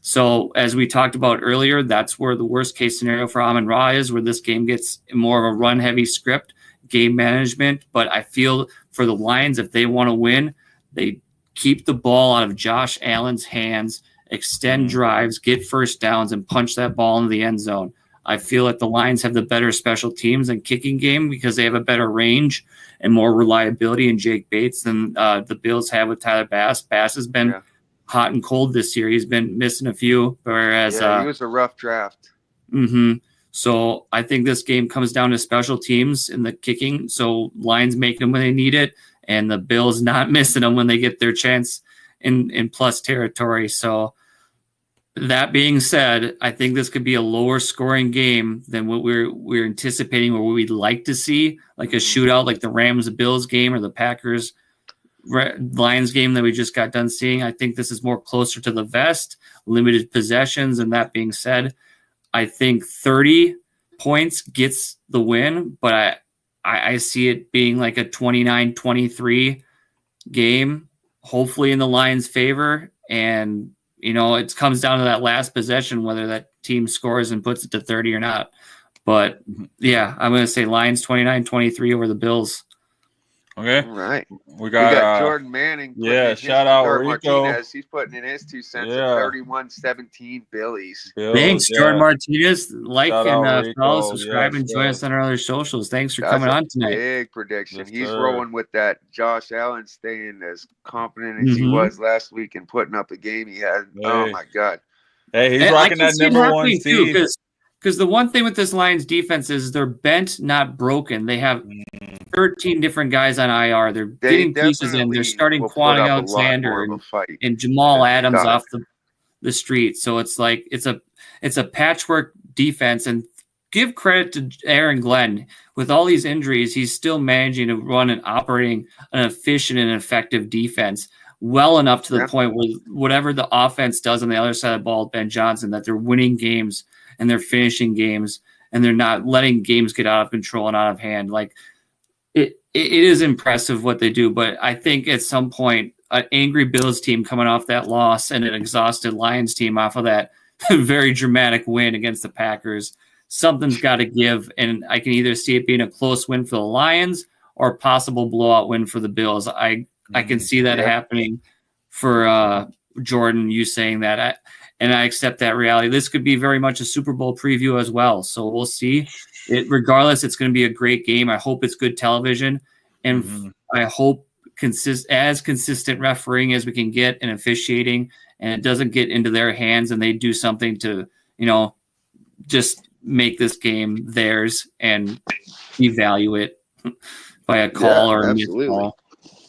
So as we talked about earlier, that's where the worst case scenario for Amon-Ra is, where this game gets more of a run heavy script, game management. But I feel for the Lions, if they want to win, they keep the ball out of Josh Allen's hands, extend drives, get first downs, and punch that ball into the end zone. I feel like the Lions have the better special teams and kicking game because they have a better range and more reliability in Jake Bates than the Bills have with Tyler Bass. Bass has been hot and cold this year. He's been missing a few, whereas he was a rough draft. So I think this game comes down to special teams in the kicking. So Lions making them when they need it, and the Bills not missing them when they get their chance in plus territory. So that being said, I think this could be a lower scoring game than what we're anticipating or what we'd like to see, like a shootout, like the Rams-Bills game or the Packers-Lions game that we just got done seeing. I think this is more closer to the vest, limited possessions. And that being said, I think 30 points gets the win, but I see it being like a 29-23 game, hopefully in the Lions' favor. And it comes down to that last possession, whether that team scores and puts it to 30 or not. But, yeah, I'm going to say Lions 29-23 over the Bills. Okay. All right. We got Jordan Manning. Shout out Rico. Martinez. He's putting in his 2 cents at 31-17 Billies. Thanks, Jordan Martinez. Like shout and follow, subscribe, and join us on our other socials. Thanks for coming on tonight. Big prediction. Yes, He's sir. rolling with that Josh Allen staying as confident as he was last week and putting up the game he had. Hey. Oh, my God. Hey, he's rocking that number 1 seed. Because the one thing with this Lions defense is they're bent, not broken. They have 13 different guys on IR. They're getting pieces in. They're starting Quan Alexander and Jamal Adams off the street. So it's like it's a patchwork defense. And give credit to Aaron Glenn. With all these injuries, he's still managing to run and operating an efficient and effective defense well enough to the point where whatever the offense does on the other side of the ball, Ben Johnson, that they're winning games and they're finishing games and they're not letting games get out of control and out of hand. Like it is impressive what they do, but I think at some point an angry Bills team coming off that loss and an exhausted Lions team off of that very dramatic win against the Packers, something's got to give. And I can either see it being a close win for the Lions or a possible blowout win for the Bills. I can see that happening for Jordan, you saying that. And I accept that reality. This could be very much a Super Bowl preview as well. So we'll see. Regardless, it's going to be a great game. I hope it's good television. And I hope as consistent refereeing as we can get and officiating, and it doesn't get into their hands and they do something to, just make this game theirs and devalue it by a call or a missed call.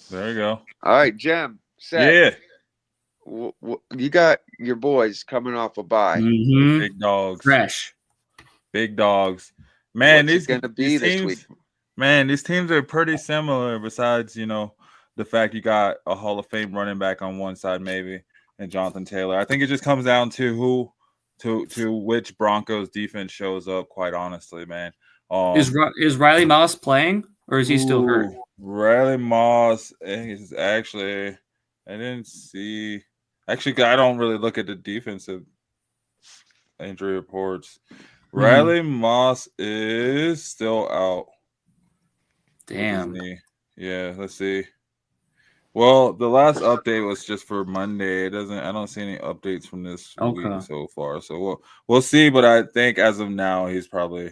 There you go. All right, Jem. Yeah. You got your boys coming off a bye. Big dogs. Fresh. Big dogs. Man, What's it going to be this week? Man, these teams are pretty similar besides, the fact you got a Hall of Fame running back on one side maybe and Jonathan Taylor. I think it just comes down to which Broncos defense shows up, quite honestly, man. Is Riley Moss playing or is he still hurt? Riley Moss is actually – I didn't see – actually, I don't really look at the defensive injury reports. Riley Moss is still out. Damn. Yeah, let's see. Well, the last update was just for Monday. I don't see any updates from this week so far. So we'll see, but I think as of now he's probably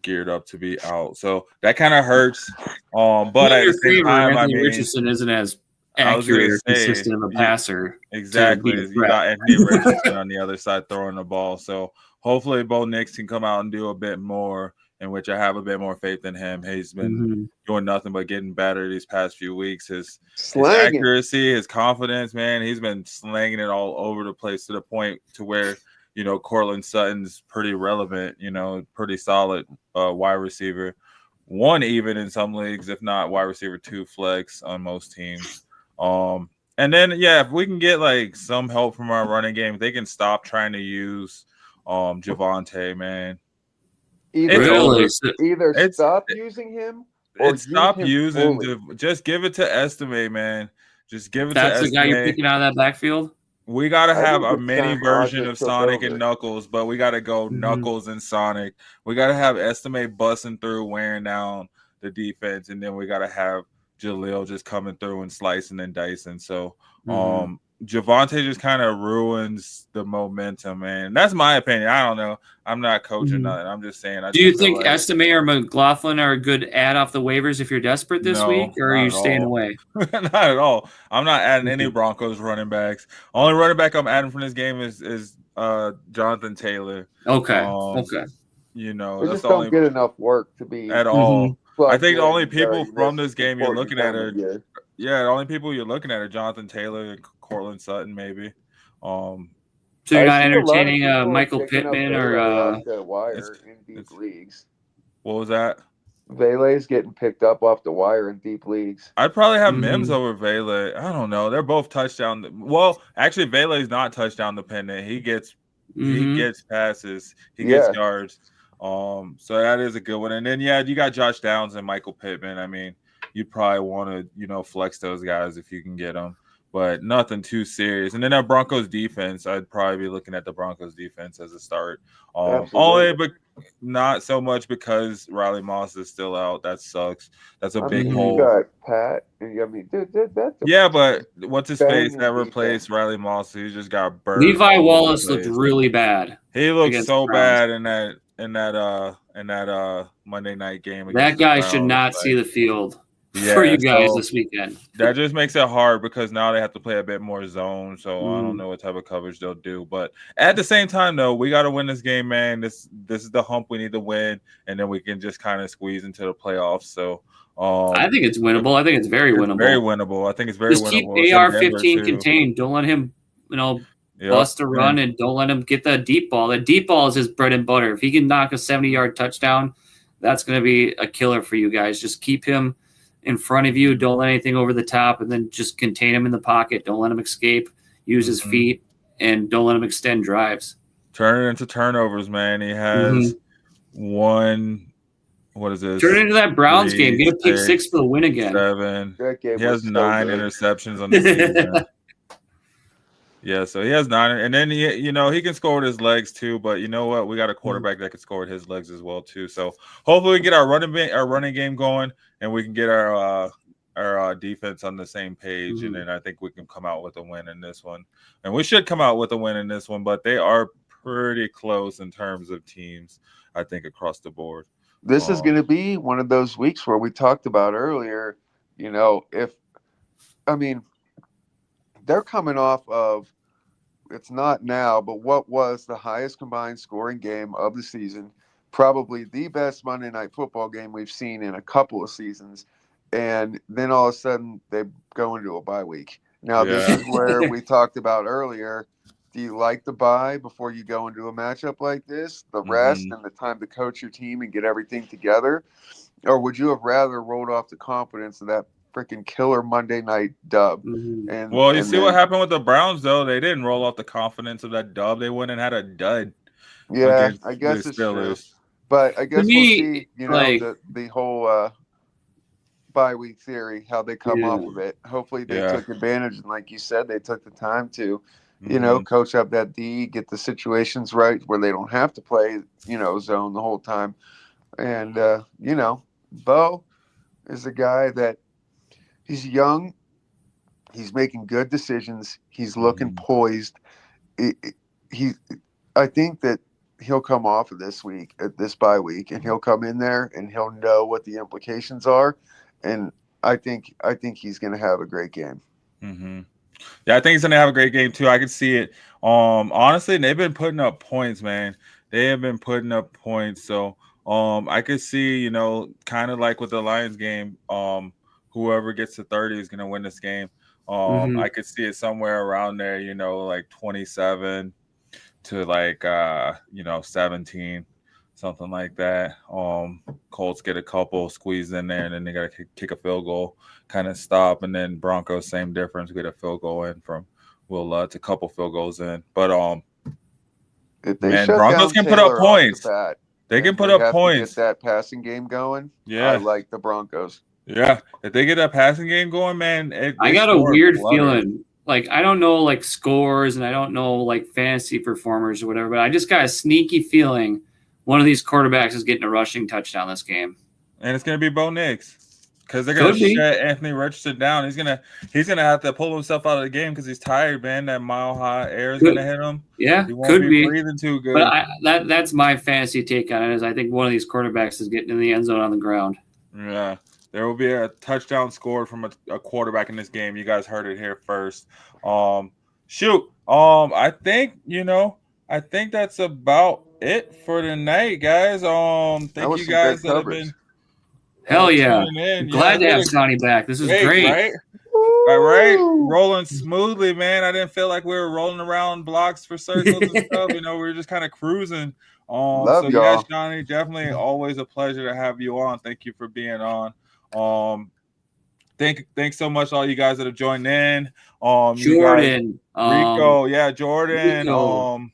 geared up to be out. So that kind of hurts. But at the same time, Anthony Richardson isn't as accurate or consistent of a passer. Exactly. You got Anthony Richardson on the other side throwing the ball. So hopefully Bo Nix can come out and do a bit more, in which I have a bit more faith in him. He's been doing nothing but getting better these past few weeks. His accuracy, his confidence, man, he's been slanging it all over the place to the point to where, Cortland Sutton's pretty relevant, pretty solid wide receiver. 1 even in some leagues, if not wide receiver 2 flex on most teams. And then, if we can get like some help from our running game, if they can stop trying to use Javonte, man. Either stop using him or stop using just give it to Estimate, man. Just give it to Estimate. That's the guy you're picking out of that backfield? We got to have a mini version of Sonic and Knuckles, but we got to go Knuckles and Sonic. We got to have Estimate busting through, wearing down the defense, and then we got to have Jaleel just coming through and slicing and dicing. So Javonte just kind of ruins the momentum, man. That's my opinion. I don't know. I'm not coaching nothing. I'm just saying. Do you think Estimate or McLaughlin are a good add off the waivers if you're desperate this week, or are you staying away? Not at all. I'm not adding any Broncos running backs. Only running back I'm adding from this game is Jonathan Taylor. Okay. We just don't get enough work to be at all. I think the only people from this game you're looking at are the only people you're looking at are Jonathan Taylor and Cortland Sutton, maybe. So you're not entertaining Michael Pittman or the wire in deep leagues. What was that? Vele's getting picked up off the wire in deep leagues. I'd probably have Mims over Vele. I don't know. They're both touchdown. Well, actually, Vele's not touchdown dependent. He gets passes. He gets yards. So that is a good one. And then you got Josh Downs and Michael Pittman. I mean, you probably want to flex those guys if you can get them. but nothing too serious. And then that Broncos defense, I'd probably be looking at the Broncos defense as a start. Only, but not so much because Riley Moss is still out. That sucks. That's a big hole. You got Pat. Yeah, but what's his face that replaced Riley Moss? He just got burned. Levi Wallace looked really bad. He looked so bad in that Monday night game. That guy should not see the field for you guys this weekend. That just makes it hard because now they have to play a bit more zone. So I don't know what type of coverage they'll do. But at the same time, though, we got to win this game, man. This is the hump we need to win, and then we can just kind of squeeze into the playoffs. So I think it's winnable. I think it's very winnable. Very winnable. I think it's very just winnable. Keep AR-15 contained. Don't let him, bust a run, and don't let him get the deep ball. The deep ball is his bread and butter. If he can knock a 70-yard touchdown, that's going to be a killer for you guys. Just keep him in front of you. Don't let anything over the top, and then just contain him in the pocket. Don't let him escape. Use his feet, and don't let him extend drives. Turn it into turnovers, man. He has one. What is this? Turn it into that Browns game. Get a pick 6 for the win again. 7. He has 9 interceptions on the season. Yeah, so he has 9, and then he can score with his legs too. But you know what? We got a quarterback that can score with his legs as well too. So hopefully we get our running game going, and we can get our defense on the same page, and then I think we can come out with a win in this one. And we should come out with a win in this one, but they are pretty close in terms of teams, I think, across the board. This is going to be one of those weeks where we talked about earlier, they're coming off of, it's not now, but what was the highest combined scoring game of the season, probably the best Monday Night Football game we've seen in a couple of seasons. And then all of a sudden they go into a bye week. Now, this is where we talked about earlier. Do you like the bye before you go into a matchup like this, the rest and the time to coach your team and get everything together? Or would you have rather rolled off the confidence of that freaking killer Monday night dub? You see what happened with the Browns, though? They didn't roll off the confidence of that dub. They went and had a dud. Yeah, I guess it's true. But I guess we'll see, the whole bye week theory, how they come off of it. Hopefully they took advantage. And like you said, they took the time to coach up that D, get the situations right where they don't have to play, zone the whole time. And, Bo is a guy that he's young. He's making good decisions. He's looking poised. I think that he'll come off of this bye week, and he'll come in there and he'll know what the implications are. And I think he's going to have a great game. Yeah, I think he's going to have a great game too. I can see it. Honestly, they've been putting up points, man. They have been putting up points. So I could see, kind of like with the Lions game, whoever gets to 30 is going to win this game. I could see it somewhere around there, like 27 to 17, something like that. Colts get a couple squeezed in there, and then they got to kick a field goal, kind of stop, and then Broncos, same difference. We get a field goal in from Will Lutz, a couple field goals in. But Broncos can put up points. They can put up points. Get that passing game going. Yeah, I like the Broncos. Yeah, if they get that passing game going, man. I got a weird feeling. Like, I don't know, scores, and I don't know, fantasy performers or whatever, but I just got a sneaky feeling one of these quarterbacks is getting a rushing touchdown this game. And it's going to be Bo Nix, because they're going to shut Anthony Richardson down. He's gonna have to pull himself out of the game because he's tired, man. That mile-high air is going to hit him. Yeah, he won't be breathing too good. But that's my fantasy take on it, is I think one of these quarterbacks is getting in the end zone on the ground. Yeah. There will be a touchdown scored from a quarterback in this game. You guys heard it here first. I think that's about it for tonight, guys. Thank you guys that have been. Hell yeah! Glad to have Sonny back. This is great. Right? Right, rolling smoothly, man. I didn't feel like we were rolling around blocks for circles and stuff. We were just kind of cruising. Love so y'all. yes, Johnny, definitely always a pleasure to have you on. Thank you for being on. Thanks so much, all you guys that have joined in. Jordan, Rico, Jordan, Rico.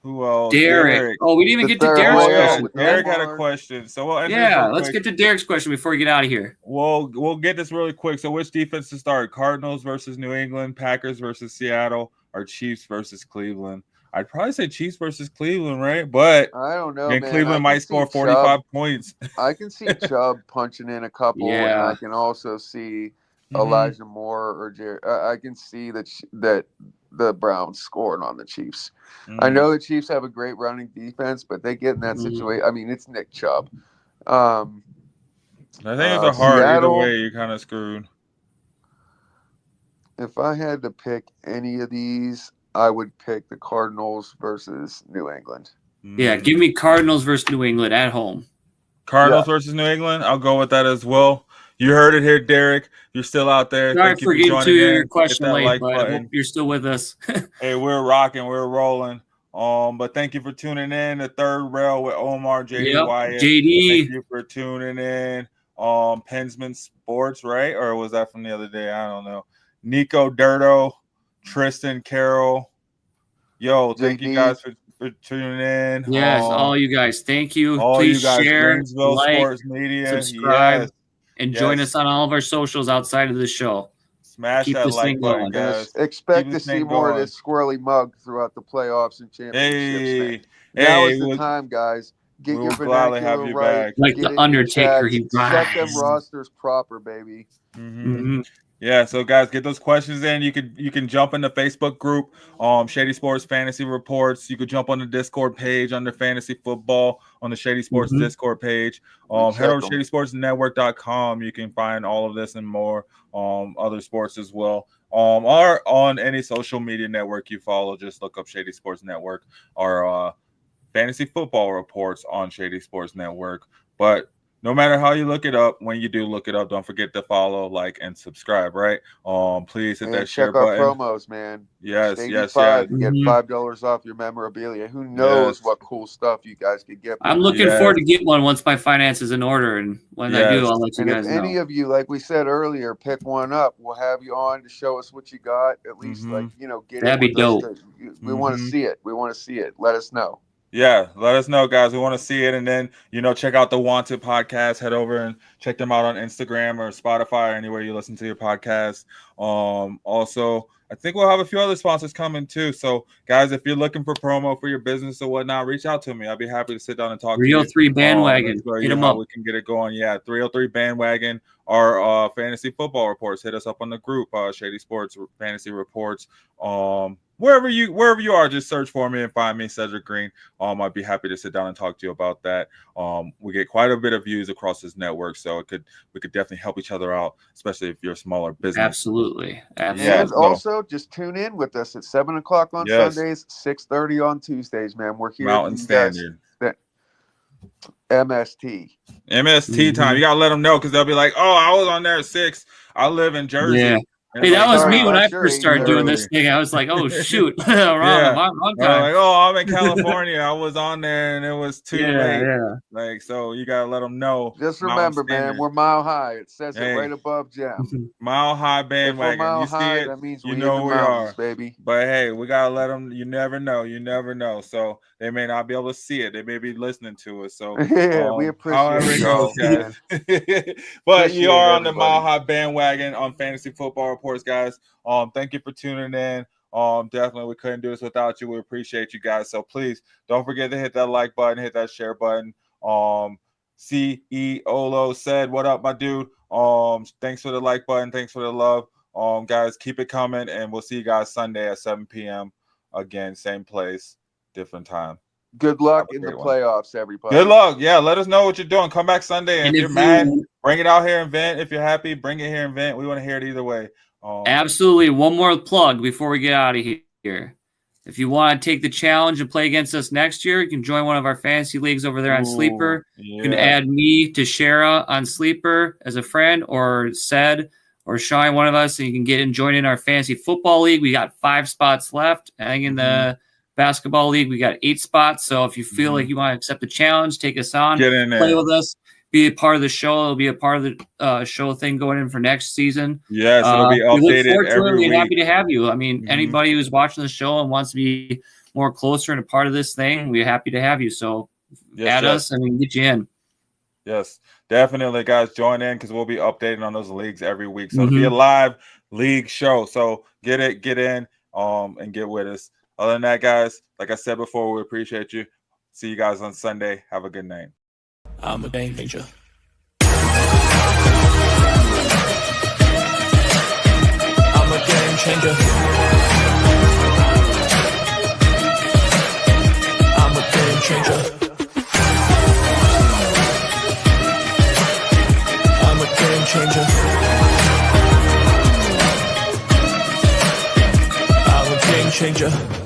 Who else? Derek. Oh, we didn't even get to third Derek's whale question. with Derek had a Omar. question. So we'll end this Yeah, real let's quick. get to Derek's question before we get out of here. We'll get this really quick. So which defense to start? Cardinals versus New England, Packers versus Seattle, or Chiefs versus Cleveland? I'd probably say Chiefs versus Cleveland, right? But I don't know, and man. Cleveland might score 45 points. I can see Chubb punching in a couple, and I can also see Elijah Moore or Jared. I can see that the Browns scoring on the Chiefs. I know the Chiefs have a great running defense, but they get in that situation. I mean, it's Nick Chubb. I think it's a hard Seattle, either way. You're kind of screwed. If I had to pick any of these, I would pick the Cardinals versus New England. Yeah, give me Cardinals versus New England at home. Cardinals versus New England. I'll go with that as well. You heard it here, Derek. You're still out there. Sorry Thank you for getting to your question Hit that late, like but I button. hope you're still with us. Hey, we're rocking. We're rolling. But thank you for tuning in. The third rail with Omar, JD Wyatt. JD. Thank you for tuning in. Pensman Sports, right? Or was that from the other day? I don't know. Nico Durdo, Tristan Carroll. Yo, thank you guys for tuning in. Yes, all you guys. Thank you. All Please you guys, share, Greensville like, Sports Media, subscribe, and join us on all of our socials outside of the show. Smash Keep that this like thing button, going. guys. Expect to see more of this squirrely mug throughout the playoffs and championships. Now is the time, guys. Get your vernacular right. Like the Undertaker, he set them rosters proper, baby. Yeah, so guys, get those questions in. You can jump in the Facebook group, Shady Sports Fantasy Reports. You could jump on the Discord page under Fantasy Football on the Shady Sports Discord page. Head over to ShadySportsNetwork.com. You can find all of this and more, other sports as well. Or on any social media network you follow, just look up Shady Sports Network or Fantasy Football Reports on Shady Sports Network. But no matter how you look it up, when you do look it up, don't forget to follow, like, and subscribe, right? Please hit that share button. Check our promos, man. Yes. You get $5 off your memorabilia. Who knows what cool stuff you guys could get. I'm looking forward to get one once my finances in order, and when I do, I'll let you guys know. If any of you, like we said earlier, pick one up, we'll have you on to show us what you got. At least, get that'd be dope. We want to see it. We want to see it. Let us know. Yeah, let us know, guys. We want to see it. And then, check out the Wanted podcast. Head over and check them out on Instagram or Spotify or anywhere you listen to your podcast. Also, I think we'll have a few other sponsors coming too. So, guys, if you're looking for promo for your business or whatnot, reach out to me. I'll be happy to sit down and talk to you. 303 Bandwagon. Hit them up. We can get it going. Yeah, 303 Bandwagon. Our Fantasy Football Reports. Hit us up on the group, Shady Sports Fantasy Reports. Wherever you are, just search for me and find me, Cedric Green. I'd be happy to sit down and talk to you about that. We get quite a bit of views across this network, so we could definitely help each other out, especially if you're a smaller business. Absolutely. And also, just tune in with us at 7:00 on Sundays, 6:30 on Tuesdays. Man, we're here. Mountain Standard. MST time. You gotta let them know because they'll be like, "Oh, I was on there at 6. I live in Jersey." Yeah. Hey, that was me when I first started doing this thing. I was like, "Oh shoot, wrong time." Like, "Oh, I'm in California. I was on there and it was too late." Yeah. Like, so you gotta let them know. Just remember, man, we're Mile High. It says it right above Jam. Mile High Bandwagon. Mile you see high, it? that means you know we are, baby. But hey, we gotta let them. You never know. You never know. So they may not be able to see it. They may be listening to us. So we appreciate it, guys. But you are on the Mile High Bandwagon on Fantasy Football Reports, guys. Thank you for tuning in. Definitely we couldn't do this without you. We appreciate you guys. So please don't forget to hit that like button, hit that share button. CEOLO said, "What up, my dude?" Thanks for the like button, thanks for the love. Guys, keep it coming, and we'll see you guys Sunday at 7 p.m. Again, same place, different time. Good luck in the playoffs, everybody. Good luck. Yeah, let us know what you're doing. Come back Sunday, and if you're mad, bring it out here and vent. If you're happy, bring it here and vent. We want to hear it either way. Absolutely. One more plug before we get out of here. If you want to take the challenge and play against us next year, you can join one of our fantasy leagues over there on Sleeper. Yeah. You can add me to Shara on Sleeper as a friend, or Ced or Shine, one of us, and you can get and join in our fantasy football league. We got 5 spots left. I think in the basketball league, we got 8 spots. So if you feel like you want to accept the challenge, take us on, get in there, play with us. Be a part of the show. It'll be a part of the show thing going in for next season. Yes, it'll be updated we look forward to every it. week. We're happy to have you. I mean, anybody who's watching the show and wants to be more closer and a part of this thing, we're happy to have you. So add us and we can get you in. Yes, definitely, guys. Join in because we'll be updating on those leagues every week. So it'll be a live league show. So get in, and get with us. Other than that, guys, like I said before, we appreciate you. See you guys on Sunday. Have a good night. I'm a game changer. I'm a game changer. I'm a game changer. I'm a game changer. I'm a game changer.